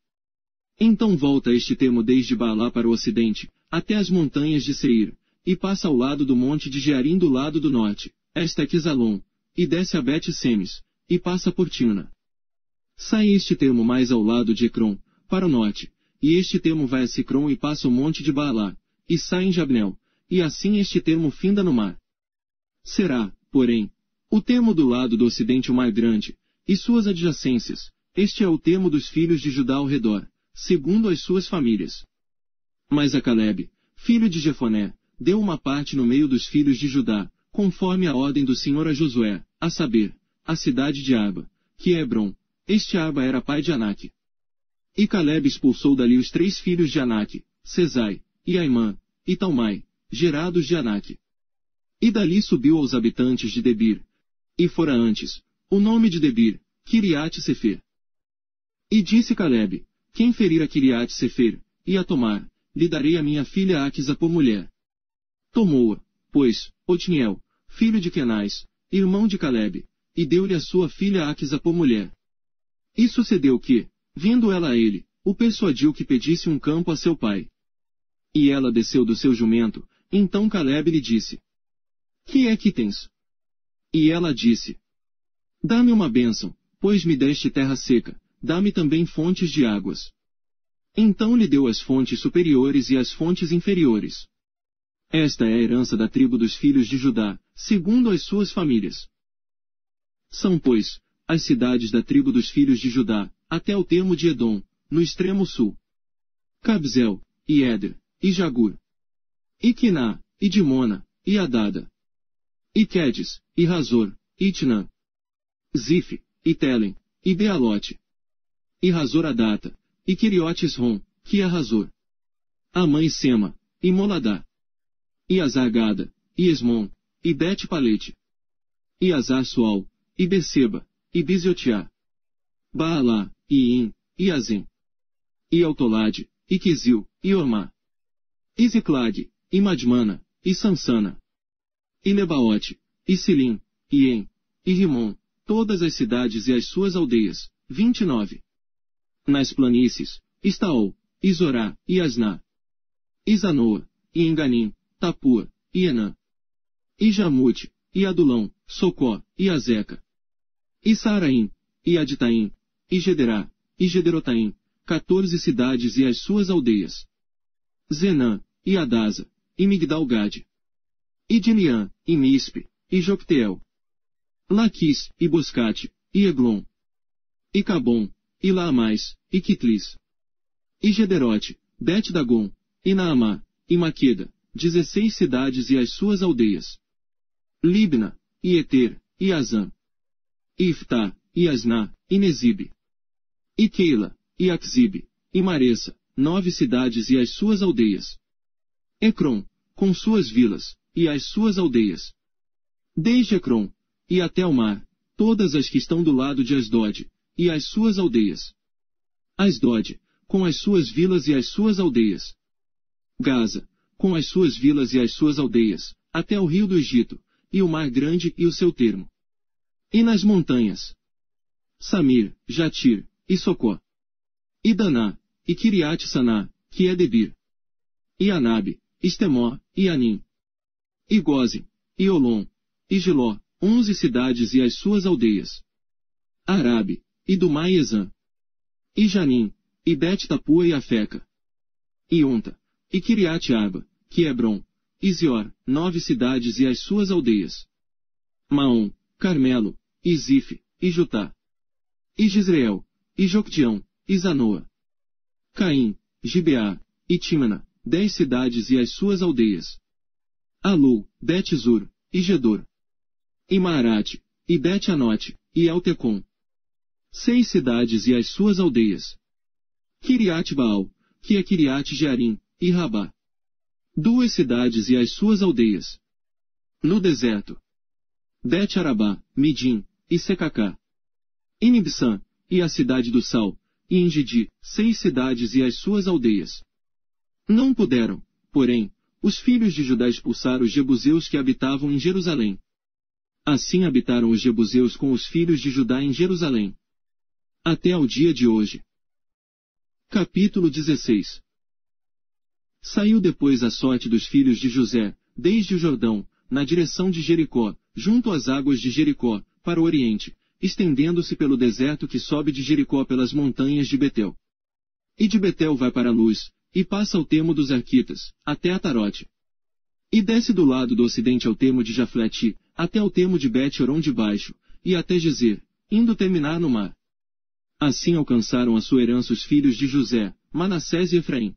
Então volta este termo desde Baalá para o ocidente, até as montanhas de Seir, e passa ao lado do monte de Jearim do lado do norte, esta é Quesalon, e desce a Bet-Semes, e passa por Timna. Sai este termo mais ao lado de Ecrom, para o norte, e este termo vai a Sicrom e passa o monte de Baalá, e sai em Jabnel, e assim este termo finda no mar. Será, porém, o termo do lado do ocidente o mar grande, e suas adjacências, este é o termo dos filhos de Judá ao redor, segundo as suas famílias. Mas a Calebe, filho de Jefoné, deu uma parte no meio dos filhos de Judá, conforme a ordem do Senhor a Josué, a saber, a cidade de Arba, que é Hebrom. Este Arba era pai de Anak. E Calebe expulsou dali os 3 filhos de Anak, Sesai, e Aimã, e Talmai, gerados de Anak. E dali subiu aos habitantes de Debir. E fora antes, o nome de Debir, Kiriat-Sefer. E disse Calebe, quem ferir a Kiriat-Sefer, e a tomar, lhe darei a minha filha Aquisa por mulher. Tomou-a, pois, Otniel, filho de Kenaz, irmão de Calebe, e deu-lhe a sua filha Aquisa por mulher. E sucedeu que, vindo ela a ele, o persuadiu que pedisse um campo a seu pai. E ela desceu do seu jumento, então Calebe lhe disse, que é que tens? E ela disse, dá-me uma bênção, pois me deste terra seca, dá-me também fontes de águas. Então lhe deu as fontes superiores e as fontes inferiores. Esta é a herança da tribo dos filhos de Judá, segundo as suas famílias. São, pois, as cidades da tribo dos filhos de Judá, até o termo de Edom, no extremo sul. Cabzel, e Éder, e Jagur. E Quiná, e Dimona, e Adada. E Quedes, e Razor, e Itnã. Zif, e Telem, e Bealote. E Razor Adata, e Queriotes-Rom, que é Razor. Amã e Sema, e Moladá. E Azar-Gada, e Esmon, e Bet-Palete. E Azar-Sual, e Beceba, e Biziotiá. Baalá, e In, e Azem. E Autolade, e Quizil, e Ormá. E Ziclag, e Madmana, e Sansana. E Lebaote, e Silim, e En, e Rimon, todas as cidades e as suas aldeias, 29. Nas planícies, Estaol, e Zorá, e Asná. E Zanoa, e Enganim, Tapua, e Enã. E Jamute, e Adulão, Socó, e Azeca. E Saaraim, e Aditaim, e Gederá, e Gederotaim, 14 cidades e as suas aldeias. Zenã, e Adasa, e Migdal-Gade. E Diliã, e Mispe, e Jocteel. Laquis, e Boscate, e Eglon. E Cabom, e Laamais, e Quitlis. E Gederote, Bet-Dagon, e Naamá, e Maqueda, 16 cidades e as suas aldeias. Libna, e Eter, e Azã. E Iftá, e Asná, e Nezibe. E Keila, e Axibe, e Maressa, 9 cidades e as suas aldeias. Ecrom, com suas vilas, e as suas aldeias. Desde Ecrom, e até o mar, todas as que estão do lado de Asdod, e as suas aldeias. Asdod, com as suas vilas e as suas aldeias. Gaza, com as suas vilas e as suas aldeias, até o rio do Egito, e o mar grande e o seu termo. E nas montanhas. Samir, Jatir, e Socó. E Daná, e Kiriat-Saná, que é Debir. E Anabe, Estemó, e Anim. E Goze, e Olom, e Giló, 11 cidades e as suas aldeias. Arabe, e Dumá e Ezã. E Janim, e Bet-Tapua e Afeca. E Unta, e Kiriat-Arba, que é Hebron, e Zior, 9 cidades e as suas aldeias. Maom, Carmelo, e Zife, e Jutá. E Jezreel, e Joctião, e Zanoa. Caim, Gibeá, e Tímana, 10 cidades e as suas aldeias. Alu, Bet-Zur, e Gedor. E Maarate, e Bet-Anote, e Eltecom. 6 cidades e as suas aldeias. Kiriat-Baal, que é Kiriat-Jearim, e Rabá. 2 cidades e as suas aldeias. No deserto. Bet-Arabá, Midim, e Secacá. E Nibsã, e a cidade do Sal, e Engedi, 6 cidades e as suas aldeias. Não puderam, porém, os filhos de Judá expulsar os jebuseus que habitavam em Jerusalém. Assim habitaram os jebuseus com os filhos de Judá em Jerusalém. Até ao dia de hoje. Capítulo 16. Saiu depois a sorte dos filhos de José, desde o Jordão, na direção de Jericó, junto às águas de Jericó, para o oriente, estendendo-se pelo deserto que sobe de Jericó pelas montanhas de Betel. E de Betel vai para a Luz, e passa ao termo dos Arquitas, até Atarote. E desce do lado do ocidente ao termo de Jafleti, até ao termo de Bet-Horon de baixo, e até Gezer, indo terminar no mar. Assim alcançaram a sua herança os filhos de José, Manassés e Efraim.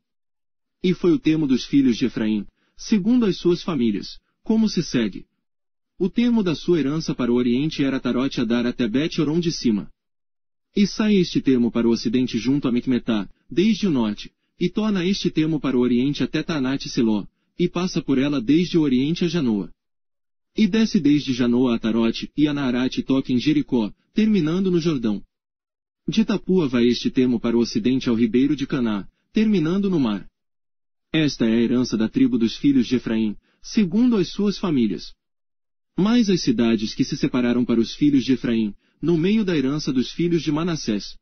E foi o termo dos filhos de Efraim, segundo as suas famílias, como se segue. O termo da sua herança para o oriente era Atarote Adar até Bet-Horon de cima. E sai este termo para o ocidente junto a Micmetá, desde o norte, e torna este termo para o oriente até Taanate-Siló, e passa por ela desde o oriente a Janoa. E desce desde Janoa a Atarote, e a Naarate e toca em Jericó, terminando no Jordão. De Tapua vai este termo para o ocidente ao ribeiro de Caná, terminando no mar. Esta é a herança da tribo dos filhos de Efraim, segundo as suas famílias. Mais as cidades que se separaram para os filhos de Efraim, no meio da herança dos filhos de Manassés.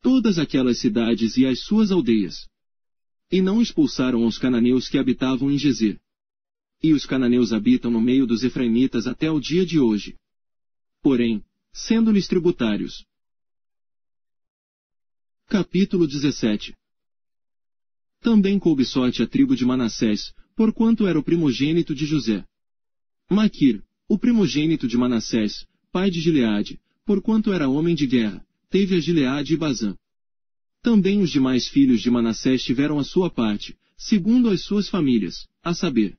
Todas aquelas cidades e as suas aldeias. E não expulsaram os cananeus que habitavam em Gezer. E os cananeus habitam no meio dos efraimitas até o dia de hoje. Porém, sendo-lhes tributários. Capítulo 17. Também coube sorte à tribo de Manassés, porquanto era o primogênito de José. Maquir, o primogênito de Manassés, pai de Gileade, porquanto era homem de guerra, teve a Gileade e Bazã. Também os demais filhos de Manassés tiveram a sua parte, segundo as suas famílias, a saber,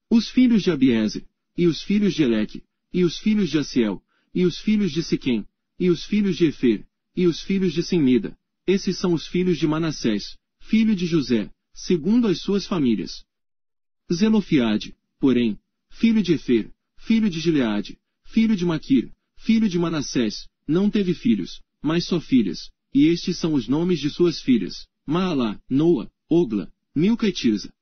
os filhos de Abiezer, e os filhos de Eleque, e os filhos de Asiel, e os filhos de Siquém, e os filhos de Efer, e os filhos de Simida. Esses são os filhos de Manassés, filho de José, segundo as suas famílias. Zelofiade, porém, filho de Efer, filho de Gileade, filho de Maquir, filho de Manassés, não teve filhos, mas só filhas, e estes são os nomes de suas filhas, Maalá, Noa, Ogla, Milca e Tirza.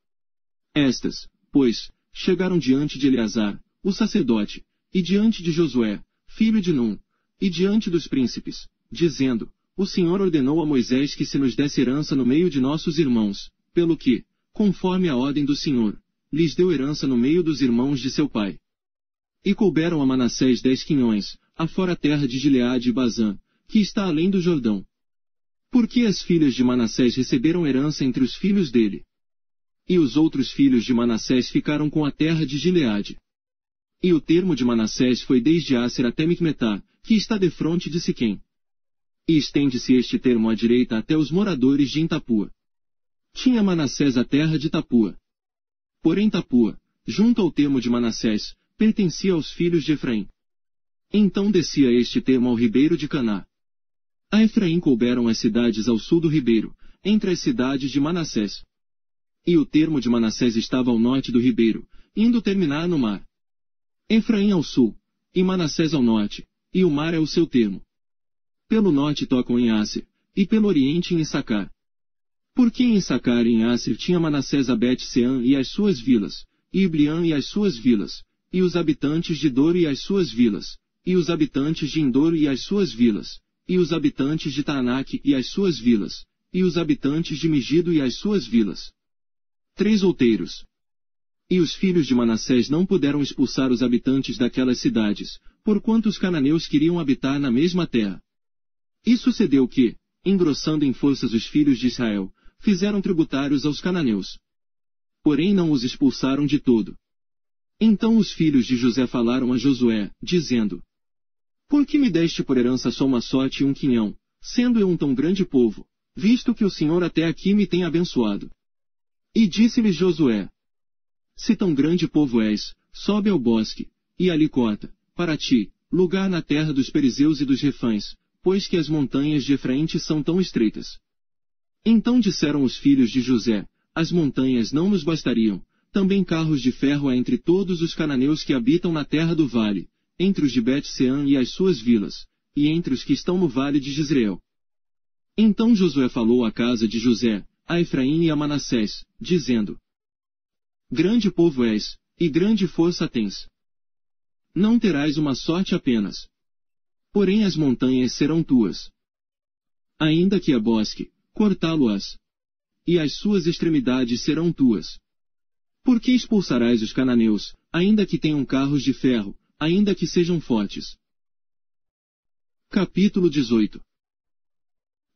Estas, pois, chegaram diante de Eleazar, o sacerdote, e diante de Josué, filho de Num, e diante dos príncipes, dizendo, o Senhor ordenou a Moisés que se nos desse herança no meio de nossos irmãos, pelo que, conforme a ordem do Senhor, lhes deu herança no meio dos irmãos de seu pai. E couberam a Manassés 10 quinhões, afora a terra de Gileade e Bazã, que está além do Jordão. Porque as filhas de Manassés receberam herança entre os filhos dele. E os outros filhos de Manassés ficaram com a terra de Gileade. E o termo de Manassés foi desde Aser até Micmetá, que está defronte de Siquém. E estende-se este termo à direita até os moradores de Intapua. Tinha Manassés a terra de Tapua. Porém Tapua, junto ao termo de Manassés, pertencia aos filhos de Efraim. Então descia este termo ao ribeiro de Caná. A Efraim couberam as cidades ao sul do ribeiro, entre as cidades de Manassés. E o termo de Manassés estava ao norte do ribeiro, indo terminar no mar. Efraim ao sul, e Manassés ao norte, e o mar é o seu termo. Pelo norte tocam em Asser, e pelo oriente em Issacar. Porque em Issacar e em Asser tinha Manassés a Bet-Sean e as suas vilas, e Ibleam e as suas vilas, e os habitantes de Dor e as suas vilas, e os habitantes de Endor e as suas vilas, e os habitantes de Taanac e as suas vilas, e os habitantes de Megido e as suas vilas. 3 outeiros. E os filhos de Manassés não puderam expulsar os habitantes daquelas cidades, porquanto os cananeus queriam habitar na mesma terra. E sucedeu que, engrossando em forças os filhos de Israel, fizeram tributários aos cananeus. Porém não os expulsaram de todo. Então os filhos de José falaram a Josué, dizendo: Por que me deste por herança só uma sorte e um quinhão, sendo eu um tão grande povo, visto que o Senhor até aqui me tem abençoado? E disse-lhe Josué: Se tão grande povo és, sobe ao bosque, e ali corta, para ti, lugar na terra dos Perizeus e dos Refães, pois que as montanhas de Efraim te são tão estreitas. Então disseram os filhos de José: As montanhas não nos bastariam, também carros de ferro há entre todos os cananeus que habitam na terra do vale, entre os de Bet-Sean e as suas vilas, e entre os que estão no vale de Jezreel. Então Josué falou à casa de José, a Efraim e a Manassés, dizendo: Grande povo és, e grande força tens. Não terás uma sorte apenas. Porém as montanhas serão tuas. Ainda que a bosque, cortá-lo-ás. E as suas extremidades serão tuas. Porque expulsarás os cananeus, ainda que tenham carros de ferro, ainda que sejam fortes. Capítulo 18.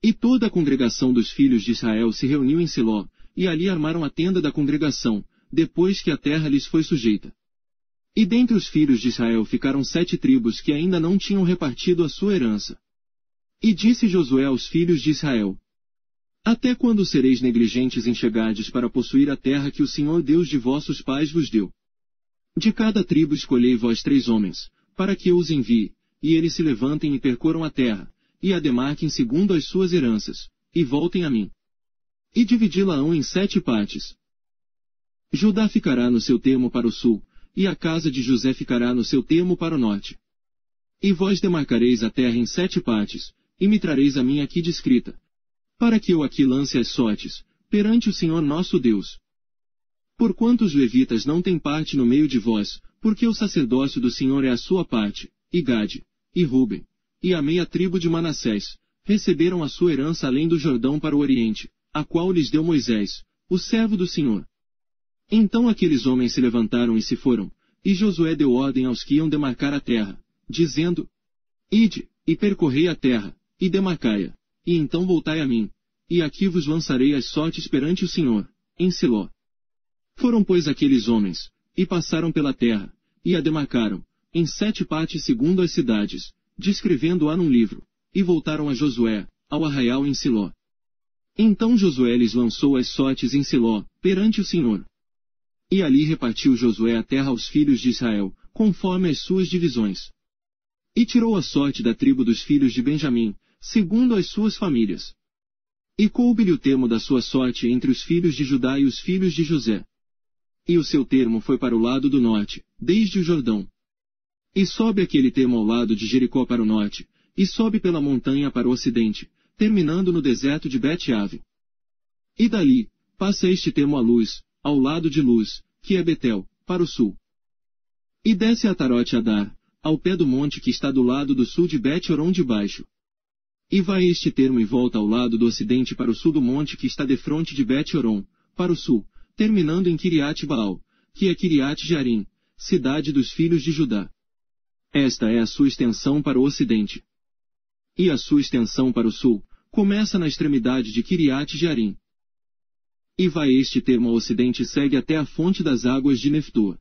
E toda a congregação dos filhos de Israel se reuniu em Siló, e ali armaram a tenda da congregação, depois que a terra lhes foi sujeita. E dentre os filhos de Israel ficaram 7 tribos que ainda não tinham repartido a sua herança. E disse Josué aos filhos de Israel: Até quando sereis negligentes em chegardes para possuir a terra que o Senhor Deus de vossos pais vos deu? De cada tribo escolhei vós 3 homens, para que eu os envie, e eles se levantem e percorram a terra, e a demarquem segundo as suas heranças, e voltem a mim. E dividi-la-ão em 7 partes. Judá ficará no seu termo para o sul, e a casa de José ficará no seu termo para o norte. E vós demarcareis a terra em 7 partes, e me trareis a mim aqui descrita, para que eu aqui lance as sortes, perante o Senhor nosso Deus. Porquanto os levitas não têm parte no meio de vós, porque o sacerdócio do Senhor é a sua parte, e Gade, e Ruben, e a meia tribo de Manassés, receberam a sua herança além do Jordão para o oriente, a qual lhes deu Moisés, o servo do Senhor. Então aqueles homens se levantaram e se foram, e Josué deu ordem aos que iam demarcar a terra, dizendo: Ide, e percorrei a terra, e demarcai-a, e então voltai a mim, e aqui vos lançarei as sortes perante o Senhor, em Siló. Foram pois aqueles homens, e passaram pela terra, e a demarcaram, em 7 partes segundo as cidades, descrevendo-a num livro, e voltaram a Josué, ao arraial em Siló. Então Josué lhes lançou as sortes em Siló, perante o Senhor. E ali repartiu Josué a terra aos filhos de Israel, conforme as suas divisões. E tirou a sorte da tribo dos filhos de Benjamim, segundo as suas famílias. E coube-lhe o termo da sua sorte entre os filhos de Judá e os filhos de José. E o seu termo foi para o lado do norte, desde o Jordão. E sobe aquele termo ao lado de Jericó para o norte, e sobe pela montanha para o ocidente, terminando no deserto de Bet-Ave. E dali, passa este termo à luz, ao lado de Luz, que é Betel, para o sul. E desce a Atarote-Adar, ao pé do monte que está do lado do sul de Bet-Horon de baixo. E vai este termo e volta ao lado do ocidente para o sul do monte que está defronte de Bet-Horon, para o sul, terminando em Kiriat-Baal, que é Kiriat-Jearim, cidade dos filhos de Judá. Esta é a sua extensão para o ocidente. E a sua extensão para o sul, começa na extremidade de Kiriat-Jearim. E vai este termo ao ocidente e segue até a fonte das águas de Neftoa.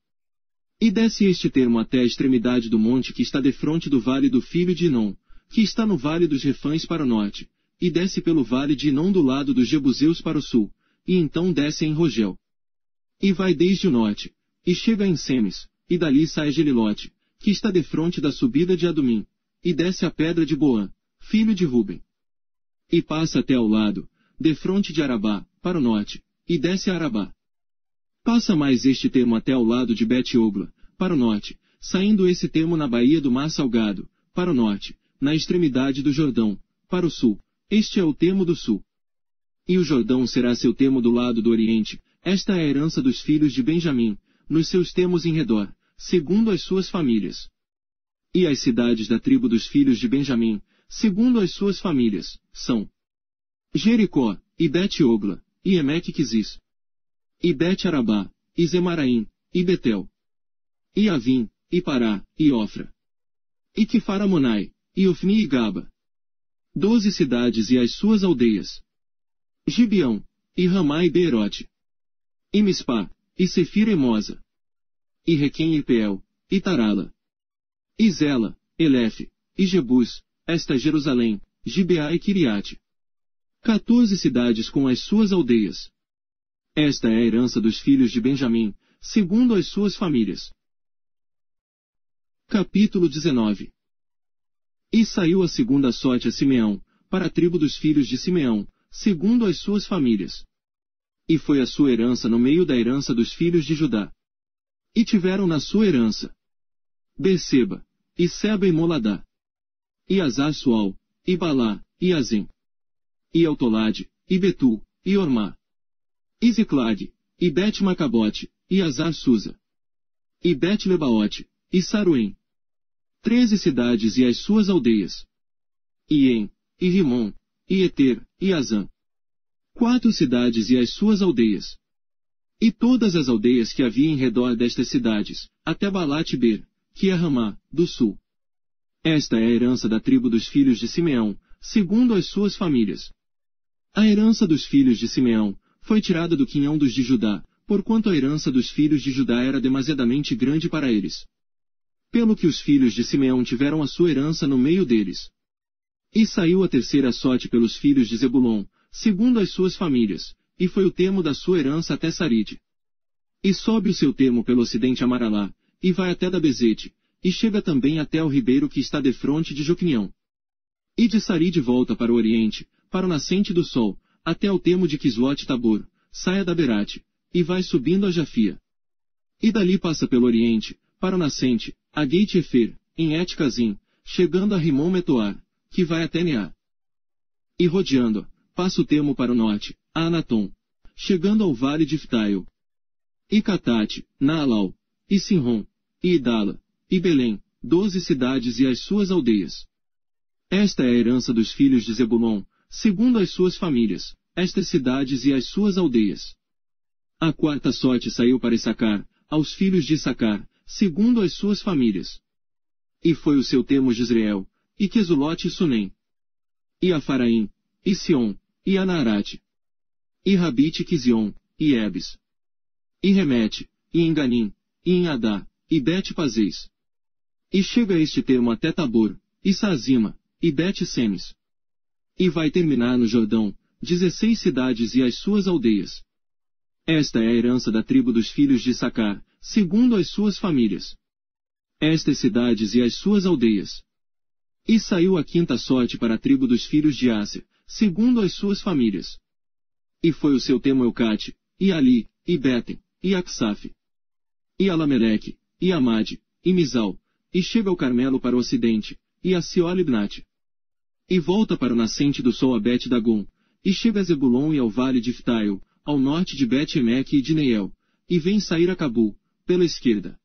E desce este termo até a extremidade do monte que está defronte do vale do filho de Inom, que está no vale dos Refães para o norte, e desce pelo vale de Inom do lado dos Jebuseus para o sul, e então desce em Rogel. E vai desde o norte, e chega em Semes, e dali sai Gelilote, que está defronte da subida de Adumim, e desce a pedra de Boã, filho de Ruben. E passa até ao lado, defronte de Arabá, para o norte, e desce a Arabá. Passa mais este termo até ao lado de Bet-Ogla, para o norte, saindo esse termo na baía do Mar Salgado, para o norte, na extremidade do Jordão, para o sul. Este é o termo do sul. E o Jordão será seu termo do lado do oriente. Esta é a herança dos filhos de Benjamim, nos seus termos em redor, segundo as suas famílias. E as cidades da tribo dos filhos de Benjamim, segundo as suas famílias, são Jericó, e Bet-Ogla, e Emeque-Quizis, e Bet-Arabá, e Zemaraim, e Betel, e Avim, e Pará, e Ofra, e Quifaramonai, e Ofni e Gaba. 12 cidades e as suas aldeias. Gibeão, e Ramá e Beerote, e Mispá, e Sefira e Moza, e Requém e Peel, e Tarala, e Zela, Elefe, e Jebus, esta é Jerusalém, Gibeá e Quiriate. 14 cidades com as suas aldeias. Esta é a herança dos filhos de Benjamim, segundo as suas famílias. Capítulo 19. E saiu a segunda sorte a Simeão, para a tribo dos filhos de Simeão, segundo as suas famílias. E foi a sua herança no meio da herança dos filhos de Judá. E tiveram na sua herança Berseba, e Seba e Moladá, e Azar-Sual, e Balá, e Azem, e Eltolade, e Betul, e Ormá, e Ziclag, e Bet-Macabote, e Azar-Susa, e Bet-Lebaote, e Saruém. 13 cidades e as suas aldeias. E En, e Rimon, e Eter, e Azã. 4 cidades e as suas aldeias. E todas as aldeias que havia em redor destas cidades, até Balat-Ber, que é Ramá, do sul. Esta é a herança da tribo dos filhos de Simeão, segundo as suas famílias. A herança dos filhos de Simeão foi tirada do quinhão dos de Judá, porquanto a herança dos filhos de Judá era demasiadamente grande para eles. Pelo que os filhos de Simeão tiveram a sua herança no meio deles. E saiu a terceira sorte pelos filhos de Zebulon, segundo as suas famílias, e foi o termo da sua herança até Saride. E sobe o seu termo pelo ocidente a Maralá, e vai até Dabezete, e chega também até ao ribeiro que está defronte de Joquinião. E de Saride volta para o oriente, para o nascente do sol, até ao termo de Quislote-Tabor, sai a Daberate, e vai subindo a Jafia. E dali passa pelo oriente, para o nascente, a Geit-Efer, em Et-Cazim, chegando a Rimon-Metoar, que vai até Neá. E rodeando, passa o termo para o norte, a Anatom, chegando ao vale de Iftael. E Catate, Naalau, e Sinron, e Idala, e Belém, 12 cidades e as suas aldeias. Esta é a herança dos filhos de Zebulon, segundo as suas famílias, estas cidades e as suas aldeias. A quarta sorte saiu para Issacar, aos filhos de Issacar, segundo as suas famílias. E foi o seu termo Jezreel, e Quesulote e Sunem, e Afaraim, e Sion, e Anaarate, e Rabite e Quizion, e Ebes, e Remete, e Enganim, e em Adá, e Bet-Pazês. E chega este termo até Tabor, e Sazima, e Bet-Semes. E vai terminar no Jordão, 16 cidades e as suas aldeias. Esta é a herança da tribo dos filhos de Issacar, segundo as suas famílias. Estas cidades e as suas aldeias. E saiu a quinta sorte para a tribo dos filhos de Asser, segundo as suas famílias. E foi o seu termo Eucate, e Ali, e Betem, e Aksaf, e Alameleque, e Amade, e Mizal, e chega ao Carmelo para o ocidente, e a Siol-Ibnate. E volta para o nascente do sol a Bet-Dagon, e chega a Zebulon e ao vale de Iftael, ao norte de Bet-Emeque e de Neiel, e vem sair a Cabul, pela esquerda.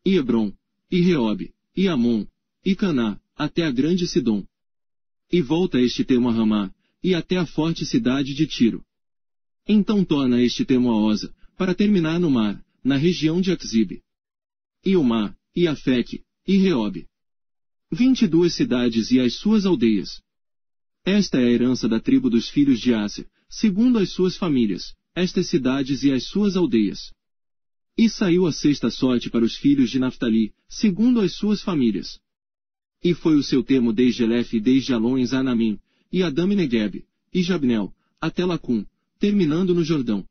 E Hebron, e Reobe, e Amon, e Caná, até a grande Sidom. E volta este termo a Ramá, e até a forte cidade de Tiro. Então torna este termo a Oza, para terminar no mar, na região de Axibe. E Umá, e Afeque, e Reobe. 22 cidades e as suas aldeias. Esta é a herança da tribo dos filhos de Asser, segundo as suas famílias, estas cidades e as suas aldeias. E saiu a sexta sorte para os filhos de Naftali, segundo as suas famílias. E foi o seu termo desde Elef e desde Alon em Zanamim, e Adam e Negeb, e Jabnel, até Lacum, terminando no Jordão.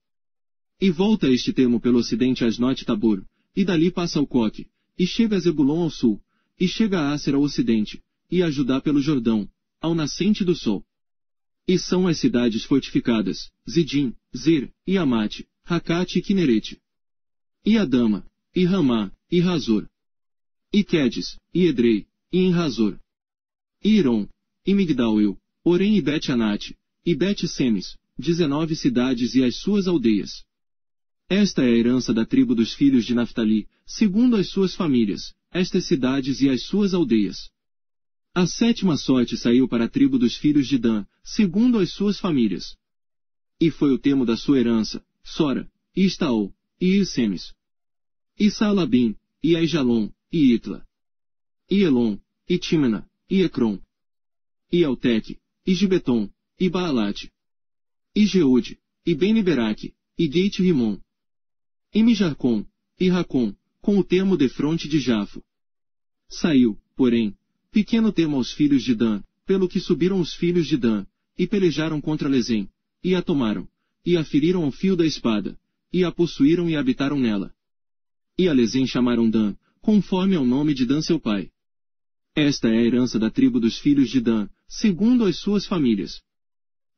E volta este termo pelo ocidente a Asnote Tabor, e dali passa ao Coque, e chega a Zebulon ao sul, e chega a Aser ao ocidente, e a Judá pelo Jordão, ao nascente do sol. E são as cidades fortificadas, Zidim, Zer, e Amate, Racate e Quinerete. E Adama, e Ramá, e Razor. E Quedes, e Edrei, e Enrazor. E Irom, e Migdal-eu, Orém e Bet-Anate, e Bet-Semes, 19 cidades e as suas aldeias. Esta é a herança da tribo dos filhos de Naftali, segundo as suas famílias, estas cidades e as suas aldeias. A 7ª sorte saiu para a tribo dos filhos de Dan, segundo as suas famílias. E foi o termo da sua herança, Sora, e Estaol, e Irsemes. E Saalabim, e Aijalon, e Itla. E Elon, e Timna, e Ecrom. E Elteque, e Gibeton, e Baalate. E Jeude, e Ben-Liberaque, e Geit-Rimon. E Mijarcom, e Racom, com o termo defronte de Jafo. Saiu, porém, pequeno termo aos filhos de Dan, pelo que subiram os filhos de Dan, e pelejaram contra Lezem, e a tomaram, e a feriram ao fio da espada, e a possuíram e habitaram nela. E a Lezem chamaram Dan, conforme ao nome de Dan seu pai. Esta é a herança da tribo dos filhos de Dan, segundo as suas famílias.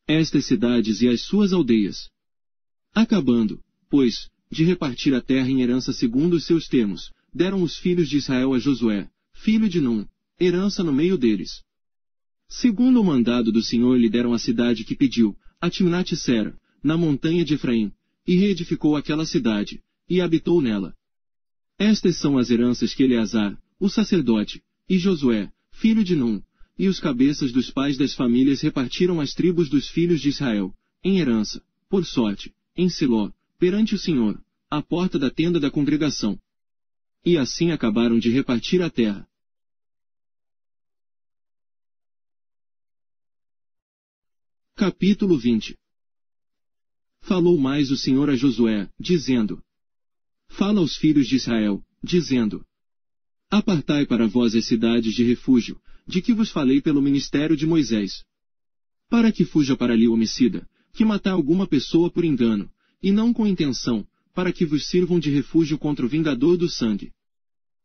Estas cidades e as suas aldeias. Acabando, pois, de repartir a terra em herança segundo os seus termos, deram os filhos de Israel a Josué, filho de Num, herança no meio deles. Segundo o mandado do Senhor lhe deram a cidade que pediu, a Timnat-Sera, na montanha de Efraim, e reedificou aquela cidade, e habitou nela. Estas são as heranças que Eleazar, o sacerdote, e Josué, filho de Num, e os cabeças dos pais das famílias repartiram às tribos dos filhos de Israel, em herança, por sorte, em Siló, perante o Senhor, à porta da tenda da congregação. E assim acabaram de repartir a terra. Capítulo 20. Falou mais o Senhor a Josué, dizendo: Fala aos filhos de Israel, dizendo: Apartai para vós as cidades de refúgio, de que vos falei pelo ministério de Moisés. Para que fuja para ali o homicida, que matar alguma pessoa por engano, e não com intenção, para que vos sirvam de refúgio contra o vingador do sangue.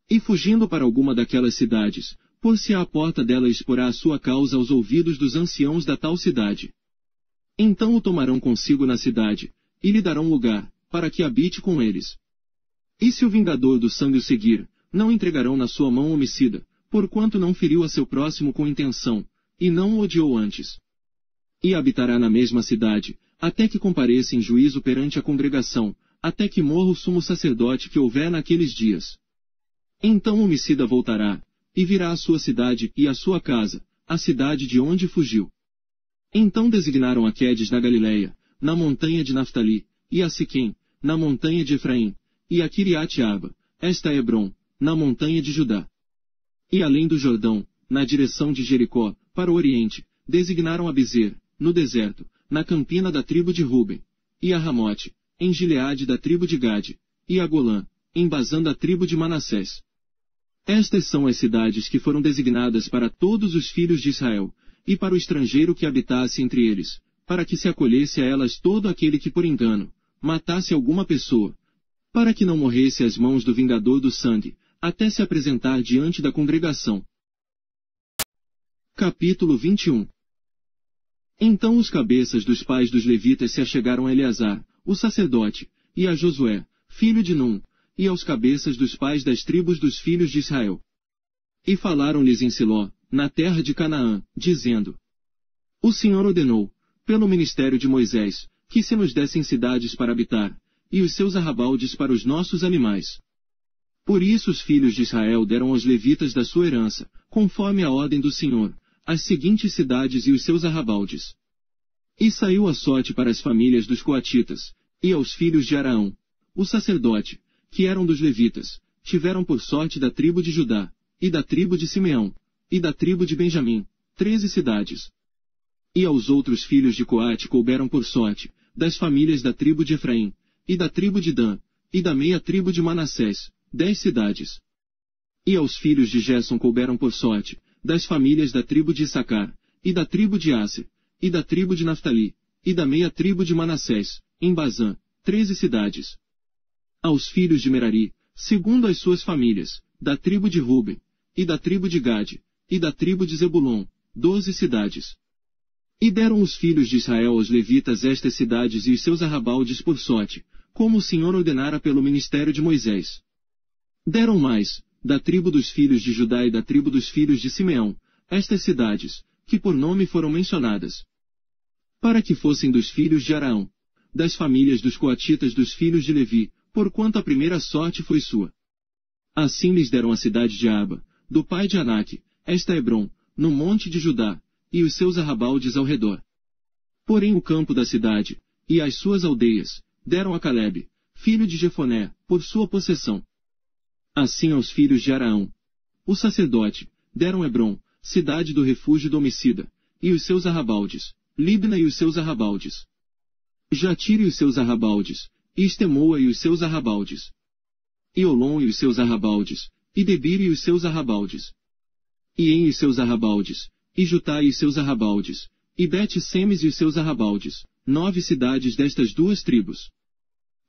E fugindo para alguma daquelas cidades, pôr-se-á à porta dela e exporá a sua causa aos ouvidos dos anciãos da tal cidade. Então o tomarão consigo na cidade, e lhe darão lugar, para que habite com eles. E se o vingador do sangue o seguir, não entregarão na sua mão o homicida, porquanto não feriu a seu próximo com intenção, e não o odiou antes. E habitará na mesma cidade, até que compareça em juízo perante a congregação, até que morra o sumo sacerdote que houver naqueles dias. Então o homicida voltará, e virá à sua cidade e à sua casa, a cidade de onde fugiu. Então designaram a Quedes na Galileia, na montanha de Naftali, e a Siquém, na montanha de Efraim, e a Kiriat-Arba, esta Hebron, na montanha de Judá. E além do Jordão, na direção de Jericó, para o oriente, designaram a Bezer, no deserto, na campina da tribo de Ruben, e a Ramote, em Gileade da tribo de Gade, e a Golã, em Bazã da tribo de Manassés. Estas são as cidades que foram designadas para todos os filhos de Israel, e para o estrangeiro que habitasse entre eles, para que se acolhesse a elas todo aquele que por engano matasse alguma pessoa, para que não morresse às mãos do vingador do sangue, até se apresentar diante da congregação. Capítulo 21. Então os cabeças dos pais dos levitas se achegaram a Eleazar, o sacerdote, e a Josué, filho de Num, e aos cabeças dos pais das tribos dos filhos de Israel. E falaram-lhes em Siló, na terra de Canaã, dizendo: O Senhor ordenou, pelo ministério de Moisés, que se nos dessem cidades para habitar, e os seus arrabaldes para os nossos animais. Por isso os filhos de Israel deram aos levitas da sua herança, conforme a ordem do Senhor, as seguintes cidades e os seus arrabaldes. E saiu a sorte para as famílias dos coatitas, e aos filhos de Araão, o sacerdote, que eram dos levitas, tiveram por sorte da tribo de Judá, e da tribo de Simeão, e da tribo de Benjamim, 13 cidades. E aos outros filhos de Coate couberam por sorte, das famílias da tribo de Efraim, e da tribo de Dan, e da meia tribo de Manassés, 10 cidades. E aos filhos de Gerson couberam por sorte, das famílias da tribo de Issacar, e da tribo de Aser, e da tribo de Naftali, e da meia tribo de Manassés, em Bazã, 13 cidades. Aos filhos de Merari, segundo as suas famílias, da tribo de Ruben, e da tribo de Gade, e da tribo de Zebulon, 12 cidades. E deram os filhos de Israel aos levitas estas cidades e os seus arrabaldes por sorte, como o Senhor ordenara pelo ministério de Moisés. Deram mais, da tribo dos filhos de Judá e da tribo dos filhos de Simeão, estas cidades, que por nome foram mencionadas, para que fossem dos filhos de Araão, das famílias dos coatitas dos filhos de Levi, porquanto a primeira sorte foi sua. Assim lhes deram a cidade de Arba, do pai de Anaque, esta Hebrom, no monte de Judá, e os seus arrabaldes ao redor. Porém o campo da cidade, e as suas aldeias, deram a Calebe, filho de Jefoné, por sua possessão. Assim aos filhos de Araão, o sacerdote, deram Hebrom, cidade do refúgio do homicida, e os seus arrabaldes, Libna e os seus arrabaldes, Jatire e os seus arrabaldes, e Estemoa e os seus arrabaldes, e Olom e os seus arrabaldes, e Debir e os seus arrabaldes, e En e os seus arrabaldes, e Jutá e os seus arrabaldes, e Bet-Semes e os seus arrabaldes, 9 cidades destas duas tribos.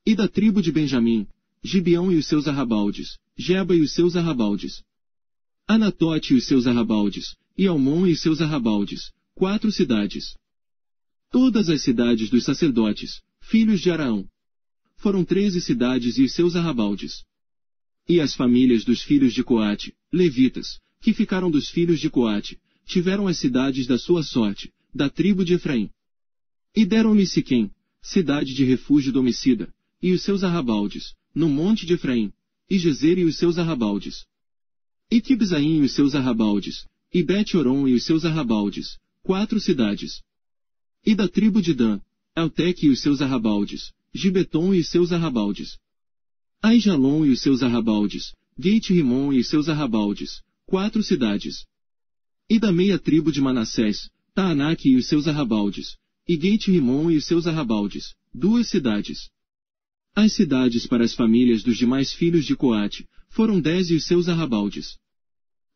E da tribo de Benjamim, Gibeão e os seus arrabaldes, Geba e os seus arrabaldes, Anatote e os seus arrabaldes, e Almon e os seus arrabaldes, 4 cidades. Todas as cidades dos sacerdotes, filhos de Araão, foram 13 cidades e os seus arrabaldes. E as famílias dos filhos de Coate, levitas, que ficaram dos filhos de Coate, tiveram as cidades da sua sorte, da tribo de Efraim. E deram-lhe Siquém, cidade de refúgio do homicida, e os seus arrabaldes, no monte de Efraim, e Gezer e os seus arrabaldes, e Quibzaim e os seus arrabaldes, e Bet-Horon e os seus arrabaldes, 4 cidades. E da tribo de Dan, Elteque e os seus arrabaldes, Gibeton e os seus arrabaldes, Aijalon e os seus arrabaldes, Geit-Rimon e os seus arrabaldes, 4 cidades. E da meia tribo de Manassés, Taanaque e os seus arrabaldes, e Geit-Rimon e os seus arrabaldes, 2 cidades. As cidades para as famílias dos demais filhos de Coate, foram 10 e os seus arrabaldes.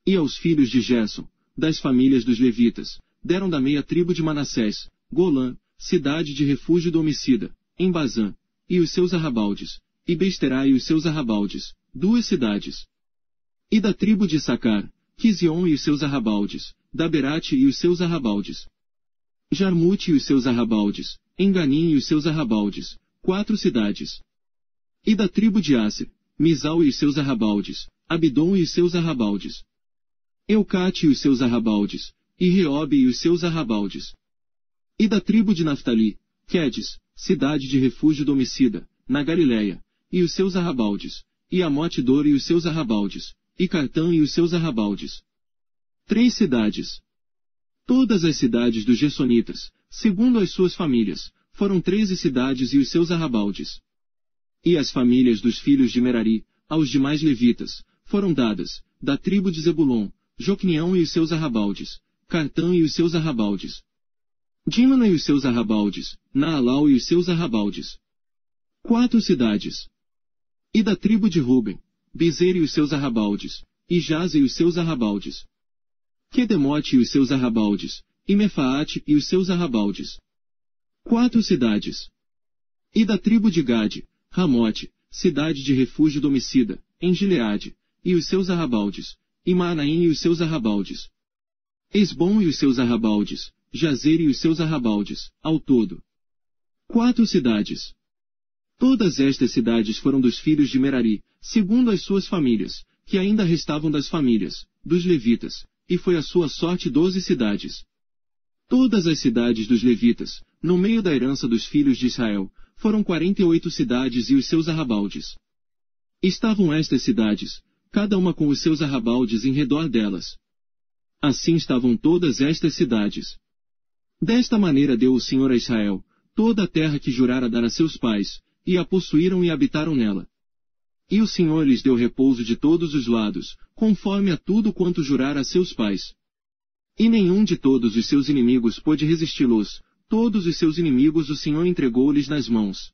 E aos filhos de Gerson, das famílias dos levitas, deram da meia tribo de Manassés, Golã, cidade de refúgio do homicida, em Bazã, e os seus arrabaldes, e Besterá e os seus arrabaldes, 2 cidades. E da tribo de Issacar, Quizion e os seus arrabaldes, Daberate e os seus arrabaldes, Jarmute e os seus arrabaldes, Enganim e os seus arrabaldes, 4 cidades. E da tribo de Asser, Misal e os seus arrabaldes, Abidom e os seus arrabaldes, Eucate e os seus arrabaldes, e Reobe e os seus arrabaldes. E da tribo de Naftali, Quedes, cidade de refúgio do homicida, na Galiléia, e os seus arrabaldes, e Amote-Dor e os seus arrabaldes, e Cartã e os seus arrabaldes. 3 cidades. Todas as cidades dos Gersonitas, segundo as suas famílias, foram 13 cidades e os seus arrabaldes. E as famílias dos filhos de Merari, aos demais levitas, foram dadas, da tribo de Zebulon, Jocneão e os seus arrabaldes, Cartã e os seus arrabaldes, Dímana e os seus arrabaldes, Naalau e os seus arrabaldes. 4 cidades. E da tribo de Ruben, Bezer e os seus arrabaldes, e Jaze e os seus arrabaldes, Quedemote e os seus arrabaldes, e Mefaate e os seus arrabaldes. 4 cidades. E da tribo de Gade, Ramote, cidade de refúgio do homicida, em Gileade, e os seus arrabaldes, e Maanaim e os seus arrabaldes, Esbom e os seus arrabaldes, Jazer e os seus arrabaldes, ao todo 4 cidades. Todas estas cidades foram dos filhos de Merari, segundo as suas famílias, que ainda restavam das famílias, dos levitas, e foi a sua sorte 12 cidades. Todas as cidades dos levitas, no meio da herança dos filhos de Israel, foram 48 cidades e os seus arrabaldes. Estavam estas cidades, cada uma com os seus arrabaldes em redor delas. Assim estavam todas estas cidades. Desta maneira deu o Senhor a Israel, toda a terra que jurara dar a seus pais, e a possuíram e habitaram nela. E o Senhor lhes deu repouso de todos os lados, conforme a tudo quanto jurara a seus pais. E nenhum de todos os seus inimigos pôde resisti-los, todos os seus inimigos o Senhor entregou-lhes nas mãos.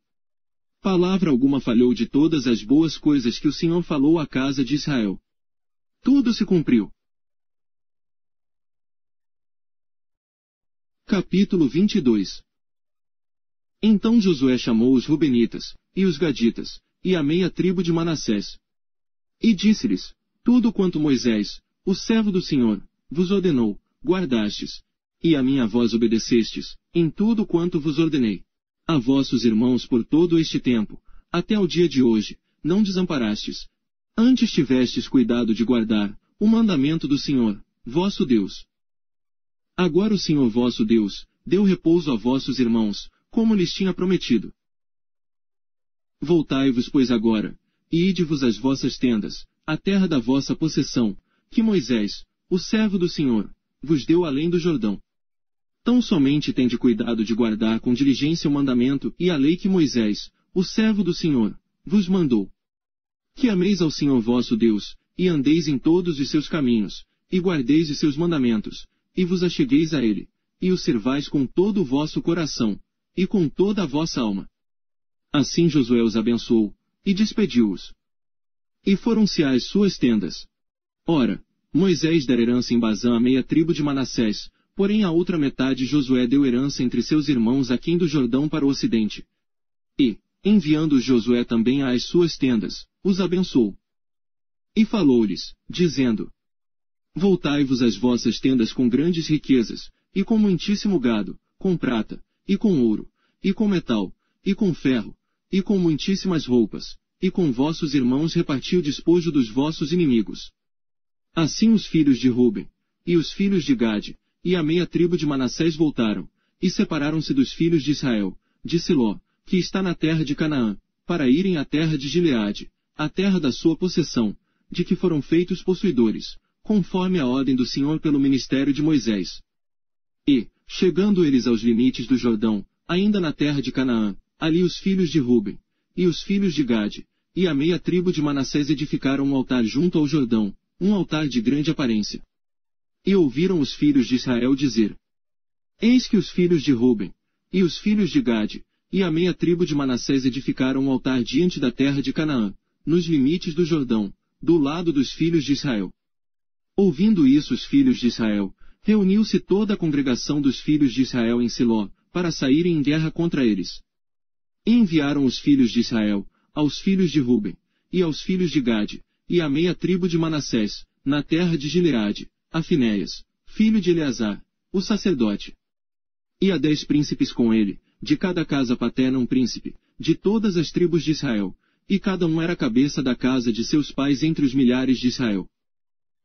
Palavra alguma falhou de todas as boas coisas que o Senhor falou à casa de Israel. Tudo se cumpriu. Capítulo 22. Então Josué chamou os Rubenitas, e os Gaditas, e a meia tribo de Manassés. E disse-lhes: Tudo quanto Moisés, o servo do Senhor, vos ordenou, guardastes, e a minha voz obedecestes, em tudo quanto vos ordenei. A vossos irmãos por todo este tempo, até o dia de hoje, não desamparastes. Antes tivestes cuidado de guardar o mandamento do Senhor, vosso Deus. Agora o Senhor vosso Deus deu repouso a vossos irmãos, como lhes tinha prometido. Voltai-vos, pois, agora, e ide-vos às vossas tendas, à terra da vossa possessão, que Moisés, o servo do Senhor, vos deu além do Jordão. Tão somente tende cuidado de guardar com diligência o mandamento e a lei que Moisés, o servo do Senhor, vos mandou. Que ameis ao Senhor vosso Deus, e andeis em todos os seus caminhos, e guardeis os seus mandamentos, e vos achegueis a ele, e o servais com todo o vosso coração, e com toda a vossa alma. Assim Josué os abençoou, e despediu-os. E foram-se às suas tendas. Ora, Moisés dera herança em Bazã à meia tribo de Manassés, porém a outra metade Josué deu herança entre seus irmãos aquém do Jordão para o ocidente. E, enviando-os Josué também às suas tendas, os abençoou. E falou-lhes, dizendo: Voltai-vos às vossas tendas com grandes riquezas, e com muitíssimo gado, com prata, e com ouro, e com metal, e com ferro, e com muitíssimas roupas, e com vossos irmãos reparti o despojo dos vossos inimigos. Assim os filhos de Ruben, e os filhos de Gade, e a meia tribo de Manassés voltaram, e separaram-se dos filhos de Israel, de Siló, que está na terra de Canaã, para irem à terra de Gileade, a terra da sua possessão, de que foram feitos possuidores, conforme a ordem do Senhor pelo ministério de Moisés. E, chegando eles aos limites do Jordão, ainda na terra de Canaã, ali os filhos de Ruben, e os filhos de Gade, e a meia tribo de Manassés edificaram um altar junto ao Jordão, um altar de grande aparência. E ouviram os filhos de Israel dizer: Eis que os filhos de Ruben, e os filhos de Gade, e a meia tribo de Manassés edificaram um altar diante da terra de Canaã, nos limites do Jordão, do lado dos filhos de Israel. Ouvindo isso os filhos de Israel, reuniu-se toda a congregação dos filhos de Israel em Siló, para saírem em guerra contra eles. E enviaram os filhos de Israel, aos filhos de Ruben, e aos filhos de Gade, e à meia tribo de Manassés, na terra de Gileade, a Finéias, filho de Eleazar, o sacerdote. E a 10 príncipes com ele, de cada casa paterna um príncipe, de todas as tribos de Israel, e cada um era cabeça da casa de seus pais entre os milhares de Israel.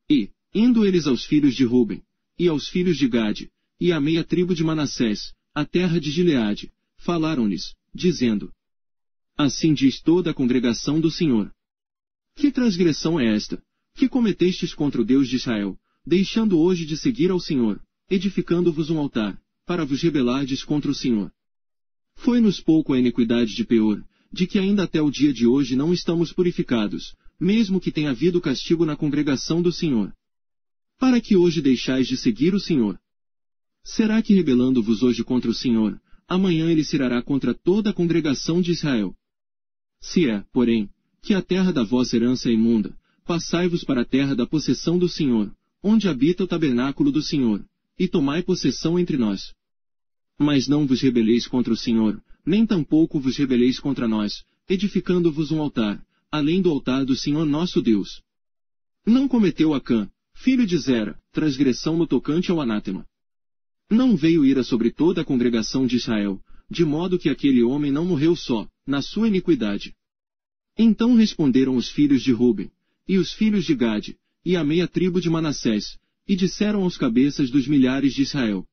E, indo eles aos filhos de Ruben, e aos filhos de Gade, e à meia tribo de Manassés, a terra de Gileade, falaram-lhes, dizendo: Assim diz toda a congregação do Senhor. Que transgressão é esta, que cometestes contra o Deus de Israel, deixando hoje de seguir ao Senhor, edificando-vos um altar, para vos rebelardes contra o Senhor? Foi-nos pouco a iniquidade de Peor, de que ainda até o dia de hoje não estamos purificados, mesmo que tenha havido castigo na congregação do Senhor. Para que hoje deixais de seguir o Senhor? Será que rebelando-vos hoje contra o Senhor, amanhã ele se irá contra toda a congregação de Israel? Se é, porém, que a terra da vossa herança é imunda, passai-vos para a terra da possessão do Senhor, onde habita o tabernáculo do Senhor, e tomai possessão entre nós. Mas não vos rebeleis contra o Senhor, nem tampouco vos rebeleis contra nós, edificando-vos um altar, além do altar do Senhor nosso Deus. Não cometeu Acã, filho de Zera, transgressão no tocante ao anátema. Não veio ira sobre toda a congregação de Israel, de modo que aquele homem não morreu só, na sua iniquidade. Então responderam os filhos de Ruben, e os filhos de Gade, e a meia tribo de Manassés, e disseram aos cabeças dos milhares de Israel: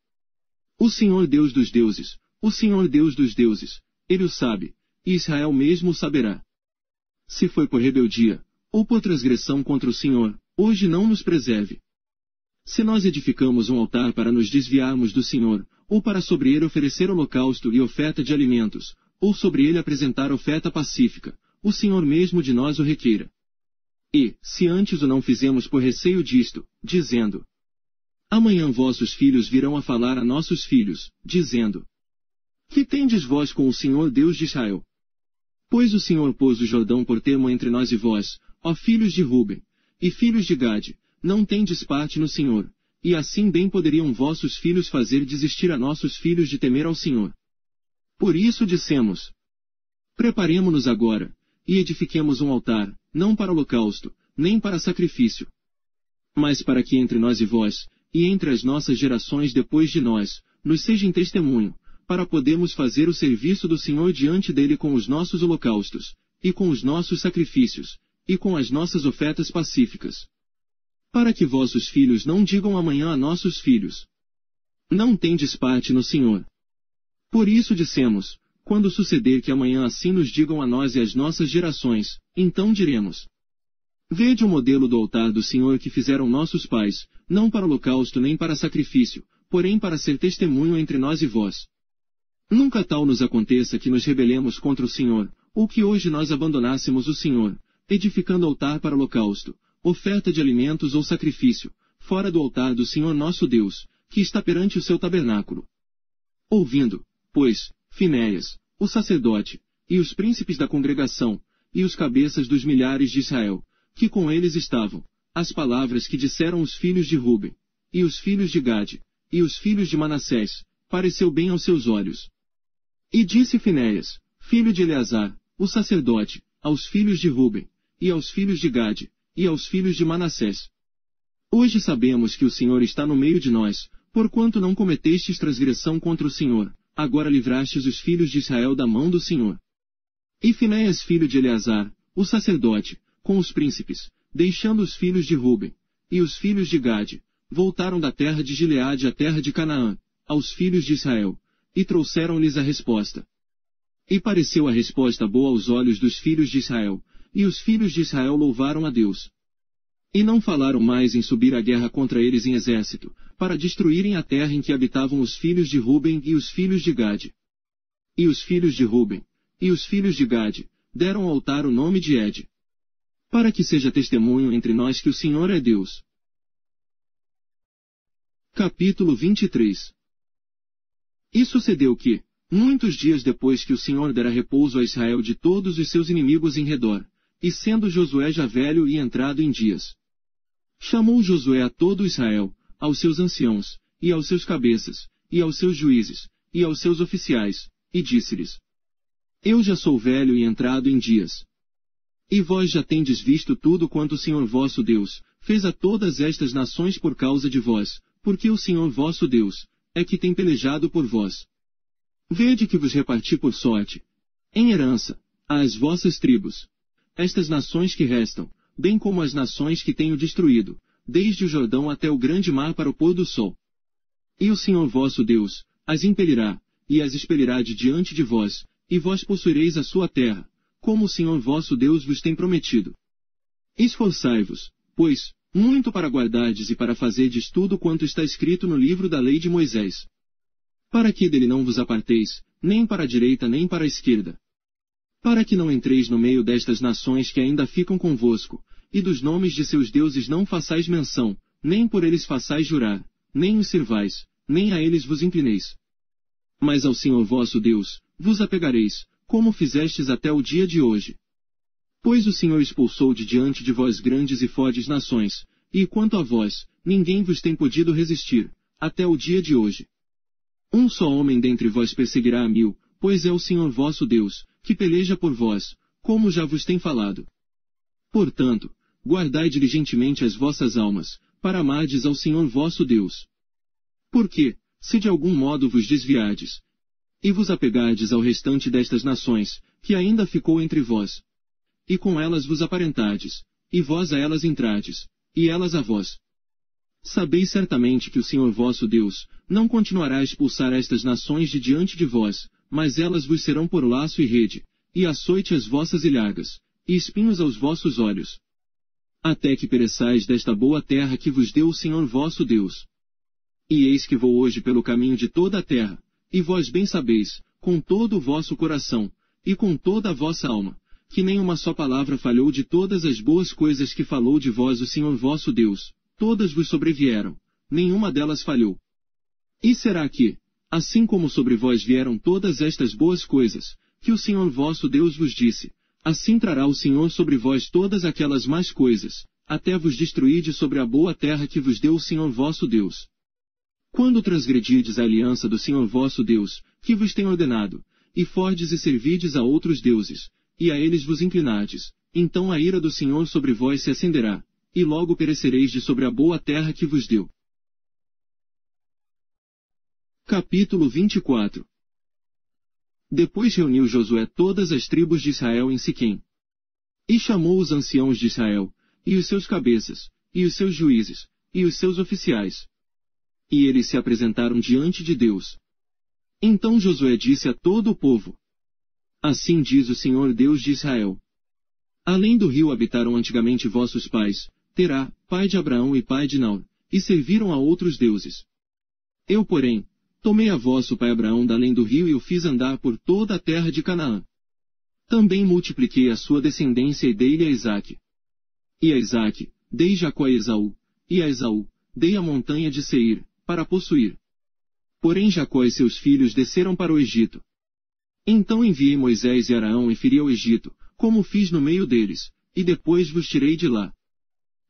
O Senhor Deus dos deuses, o Senhor Deus dos deuses, ele o sabe, e Israel mesmo o saberá. Se foi por rebeldia, ou por transgressão contra o Senhor, hoje não nos preserve. Se nós edificamos um altar para nos desviarmos do Senhor, ou para sobre ele oferecer holocausto e oferta de alimentos, ou sobre ele apresentar oferta pacífica, o Senhor mesmo de nós o requeira. E, se antes o não fizemos por receio disto, dizendo: Amanhã vossos filhos virão a falar a nossos filhos, dizendo: Que tendes vós com o Senhor Deus de Israel? Pois o Senhor pôs o Jordão por termo entre nós e vós, ó filhos de Ruben, e filhos de Gade, não tendes parte no Senhor, e assim bem poderiam vossos filhos fazer desistir a nossos filhos de temer ao Senhor. Por isso dissemos: preparemo-nos agora, e edifiquemos um altar, não para holocausto, nem para sacrifício, mas para que entre nós e vós, e entre as nossas gerações depois de nós, nos seja em testemunho, para podermos fazer o serviço do Senhor diante dele com os nossos holocaustos, e com os nossos sacrifícios, e com as nossas ofertas pacíficas. Para que vossos filhos não digam amanhã a nossos filhos: não tendes parte no Senhor. Por isso dissemos: quando suceder que amanhã assim nos digam a nós e às nossas gerações, então diremos: vede o modelo do altar do Senhor que fizeram nossos pais, não para holocausto nem para sacrifício, porém para ser testemunho entre nós e vós. Nunca tal nos aconteça que nos rebelemos contra o Senhor, ou que hoje nós abandonássemos o Senhor, edificando altar para holocausto, oferta de alimentos ou sacrifício, fora do altar do Senhor nosso Deus, que está perante o seu tabernáculo. Ouvindo, pois, Finéias, o sacerdote, e os príncipes da congregação, e os cabeças dos milhares de Israel, que com eles estavam, as palavras que disseram os filhos de Ruben, e os filhos de Gade, e os filhos de Manassés, pareceu bem aos seus olhos. E disse Finéias, filho de Eleazar, o sacerdote, aos filhos de Ruben, e aos filhos de Gade, e aos filhos de Manassés: hoje sabemos que o Senhor está no meio de nós, porquanto não cometestes transgressão contra o Senhor, agora livrastes os filhos de Israel da mão do Senhor. E Finéias filho de Eleazar, o sacerdote, com os príncipes, deixando os filhos de Ruben, e os filhos de Gade, voltaram da terra de Gileade à terra de Canaã, aos filhos de Israel, e trouxeram-lhes a resposta. E pareceu a resposta boa aos olhos dos filhos de Israel, e os filhos de Israel louvaram a Deus. E não falaram mais em subir à guerra contra eles em exército, para destruírem a terra em que habitavam os filhos de Ruben e os filhos de Gade. E os filhos de Ruben, e os filhos de Gade, deram ao altar o nome de Ed, para que seja testemunho entre nós que o Senhor é Deus. Capítulo 23. E sucedeu que, muitos dias depois que o Senhor dera repouso a Israel de todos os seus inimigos em redor, e sendo Josué já velho e entrado em dias, chamou Josué a todo Israel, aos seus anciãos, e aos seus cabeças, e aos seus juízes, e aos seus oficiais, e disse-lhes: eu já sou velho e entrado em dias. E vós já tendes visto tudo quanto o Senhor vosso Deus fez a todas estas nações por causa de vós, porque o Senhor vosso Deus é que tem pelejado por vós. Vede que vos reparti por sorte, em herança, às vossas tribos, estas nações que restam, bem como as nações que tenho destruído, desde o Jordão até o grande mar para o pôr do sol. E o Senhor vosso Deus as impelirá, e as expelirá de diante de vós, e vós possuireis a sua terra, como o Senhor vosso Deus vos tem prometido. Esforçai-vos, pois, muito para guardardes e para fazerdes tudo quanto está escrito no livro da lei de Moisés, para que dele não vos aparteis, nem para a direita nem para a esquerda, para que não entreis no meio destas nações que ainda ficam convosco, e dos nomes de seus deuses não façais menção, nem por eles façais jurar, nem os sirvais, nem a eles vos inclineis. Mas ao Senhor vosso Deus vos apegareis, como fizestes até o dia de hoje. Pois o Senhor expulsou de diante de vós grandes e fortes nações, e quanto a vós, ninguém vos tem podido resistir, até o dia de hoje. Um só homem dentre vós perseguirá a 1000, pois é o Senhor vosso Deus, que peleja por vós, como já vos tem falado. Portanto, guardai diligentemente as vossas almas, para amardes ao Senhor vosso Deus. Porque, se de algum modo vos desviardes, e vos apegardes ao restante destas nações, que ainda ficou entre vós, e com elas vos aparentardes, e vós a elas entrardes, e elas a vós, sabeis certamente que o Senhor vosso Deus não continuará a expulsar estas nações de diante de vós, mas elas vos serão por laço e rede, e açoite as vossas ilhargas, e espinhos aos vossos olhos, até que pereçais desta boa terra que vos deu o Senhor vosso Deus. E eis que vou hoje pelo caminho de toda a terra, e vós bem sabeis, com todo o vosso coração, e com toda a vossa alma, que nem uma só palavra falhou de todas as boas coisas que falou de vós o Senhor vosso Deus, todas vos sobrevieram, nenhuma delas falhou. E será que, assim como sobre vós vieram todas estas boas coisas, que o Senhor vosso Deus vos disse, assim trará o Senhor sobre vós todas aquelas más coisas, até vos destruir de sobre a boa terra que vos deu o Senhor vosso Deus. Quando transgredirdes a aliança do Senhor vosso Deus, que vos tem ordenado, e fordes e servides a outros deuses, e a eles vos inclinardes, então a ira do Senhor sobre vós se acenderá, e logo perecereis de sobre a boa terra que vos deu. Capítulo 24. Depois reuniu Josué todas as tribos de Israel em Siquém. E chamou os anciãos de Israel, e os seus cabeças, e os seus juízes, e os seus oficiais. E eles se apresentaram diante de Deus. Então Josué disse a todo o povo: Assim diz o Senhor Deus de Israel: Além do rio habitaram antigamente vossos pais, Terá, pai de Abraão e pai de Naor, e serviram a outros deuses. Eu, porém, tomei a vosso pai Abraão da além do rio e o fiz andar por toda a terra de Canaã. Também multipliquei a sua descendência e dei-lhe a Isaque. E a Isaque, dei Jacó a Esaú, e a Esaú, dei a montanha de Seir, para possuir. Porém Jacó e seus filhos desceram para o Egito. Então enviei Moisés e Arão e feri ao Egito, como fiz no meio deles, e depois vos tirei de lá.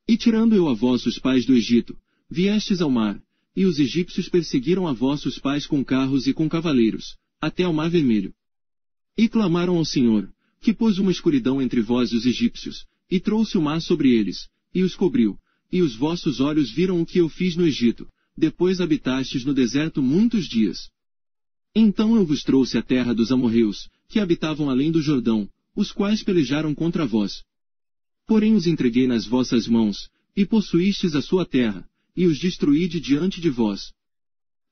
E tirando eu a vossos pais do Egito, viestes ao mar, e os egípcios perseguiram a vossos pais com carros e com cavaleiros, até ao mar vermelho. E clamaram ao Senhor, que pôs uma escuridão entre vós e os egípcios, e trouxe o mar sobre eles, e os cobriu, e os vossos olhos viram o que eu fiz no Egito, depois habitastes no deserto muitos dias. Então eu vos trouxe a terra dos amorreus, que habitavam além do Jordão, os quais pelejaram contra vós. Porém os entreguei nas vossas mãos, e possuístes a sua terra, e os destruí de diante de vós.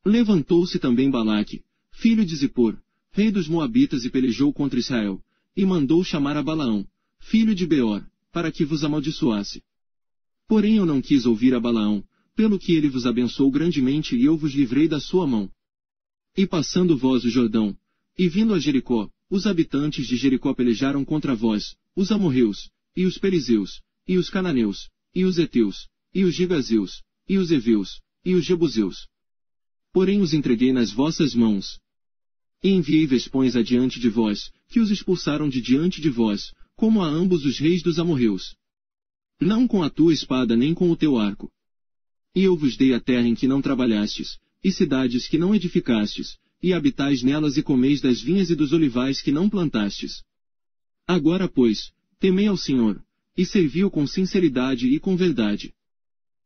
Levantou-se também Balaque, filho de Zippor, rei dos Moabitas, e pelejou contra Israel, e mandou chamar a Balaão, filho de Beor, para que vos amaldiçoasse. Porém eu não quis ouvir a Balaão, pelo que ele vos abençoou grandemente e eu vos livrei da sua mão. E passando vós o Jordão, e vindo a Jericó, os habitantes de Jericó pelejaram contra vós, os amorreus, e os perizeus, e os cananeus, e os heteus, e os gigazeus, e os heveus, e os jebuseus. Porém os entreguei nas vossas mãos. E enviei vespões adiante de vós, que os expulsaram de diante de vós, como a ambos os reis dos amorreus. Não com a tua espada nem com o teu arco. E eu vos dei a terra em que não trabalhastes, e cidades que não edificastes, e habitais nelas e comeis das vinhas e dos olivais que não plantastes. Agora, pois, temei ao Senhor, e servi-o com sinceridade e com verdade.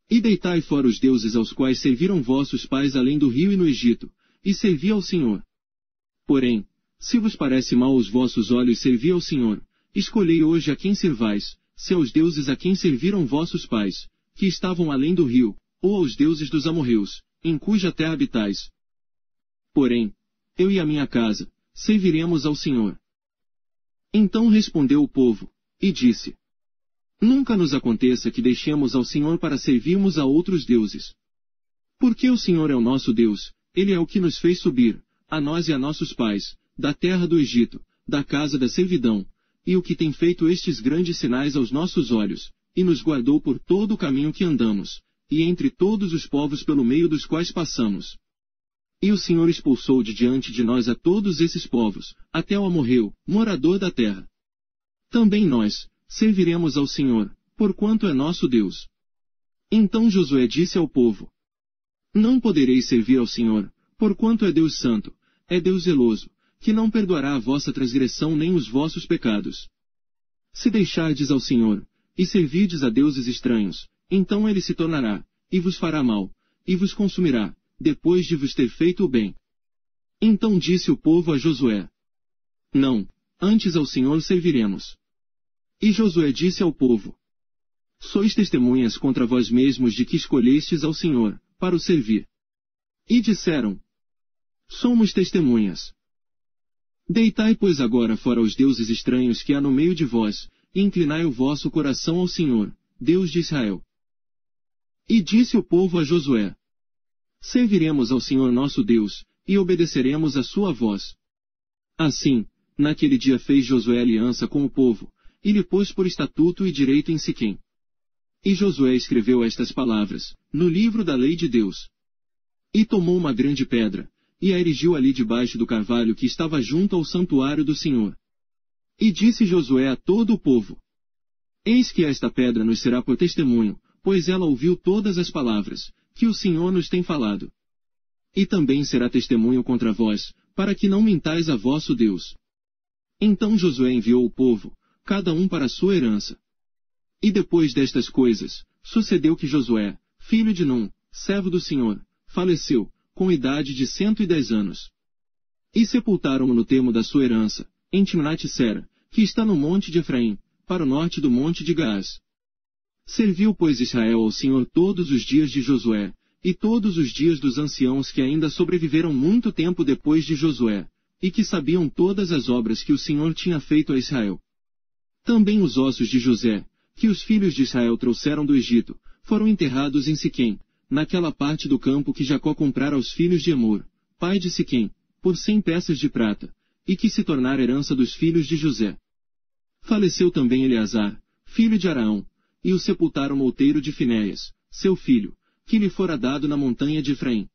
E deitai fora os deuses aos quais serviram vossos pais além do rio e no Egito, e servi ao Senhor. Porém, se vos parece mal aos vossos olhos servir ao Senhor, escolhei hoje a quem servais, se aos deuses a quem serviram vossos pais, que estavam além do rio, ou aos deuses dos amorreus, em cuja terra habitais. Porém, eu e a minha casa, serviremos ao Senhor. Então respondeu o povo, e disse: Nunca nos aconteça que deixemos ao Senhor para servirmos a outros deuses. Porque o Senhor é o nosso Deus, Ele é o que nos fez subir, a nós e a nossos pais, da terra do Egito, da casa da servidão, e o que tem feito estes grandes sinais aos nossos olhos, e nos guardou por todo o caminho que andamos, e entre todos os povos pelo meio dos quais passamos. E o Senhor expulsou de diante de nós a todos esses povos, até o amorreu, morador da terra. Também nós serviremos ao Senhor, porquanto é nosso Deus. Então Josué disse ao povo: Não podereis servir ao Senhor, porquanto é Deus santo, é Deus zeloso, que não perdoará a vossa transgressão nem os vossos pecados. Se deixardes ao Senhor, e servirdes a deuses estranhos, então ele se tornará, e vos fará mal, e vos consumirá, depois de vos ter feito o bem. Então disse o povo a Josué: Não, antes ao Senhor serviremos. E Josué disse ao povo: Sois testemunhas contra vós mesmos de que escolhestes ao Senhor, para o servir. E disseram: Somos testemunhas. Deitai, pois, agora fora os deuses estranhos que há no meio de vós, e inclinai o vosso coração ao Senhor, Deus de Israel. E disse o povo a Josué: Serviremos ao Senhor nosso Deus, e obedeceremos a sua voz. Assim, naquele dia fez Josué aliança com o povo, e lhe pôs por estatuto e direito em Siquém. E Josué escreveu estas palavras, no livro da lei de Deus. E tomou uma grande pedra, e a erigiu ali debaixo do carvalho que estava junto ao santuário do Senhor. E disse Josué a todo o povo: Eis que esta pedra nos será por testemunho, pois ela ouviu todas as palavras, que o Senhor nos tem falado. E também será testemunho contra vós, para que não mintais a vosso Deus. Então Josué enviou o povo, cada um para a sua herança. E depois destas coisas, sucedeu que Josué, filho de Num, servo do Senhor, faleceu, com idade de 110 anos. E sepultaram-no no termo da sua herança, em Timnat-Sera, que está no monte de Efraim, para o norte do monte de Gaás. Serviu, pois, Israel ao Senhor todos os dias de Josué, e todos os dias dos anciãos que ainda sobreviveram muito tempo depois de Josué, e que sabiam todas as obras que o Senhor tinha feito a Israel. Também os ossos de José, que os filhos de Israel trouxeram do Egito, foram enterrados em Siquém, naquela parte do campo que Jacó comprara aos filhos de Emor, pai de Siquém, por 100 peças de prata, e que se tornara herança dos filhos de José. Faleceu também Eleazar, filho de Araão, e o sepultaram no outeiro de Finéias, seu filho, que lhe fora dado na montanha de Efraim.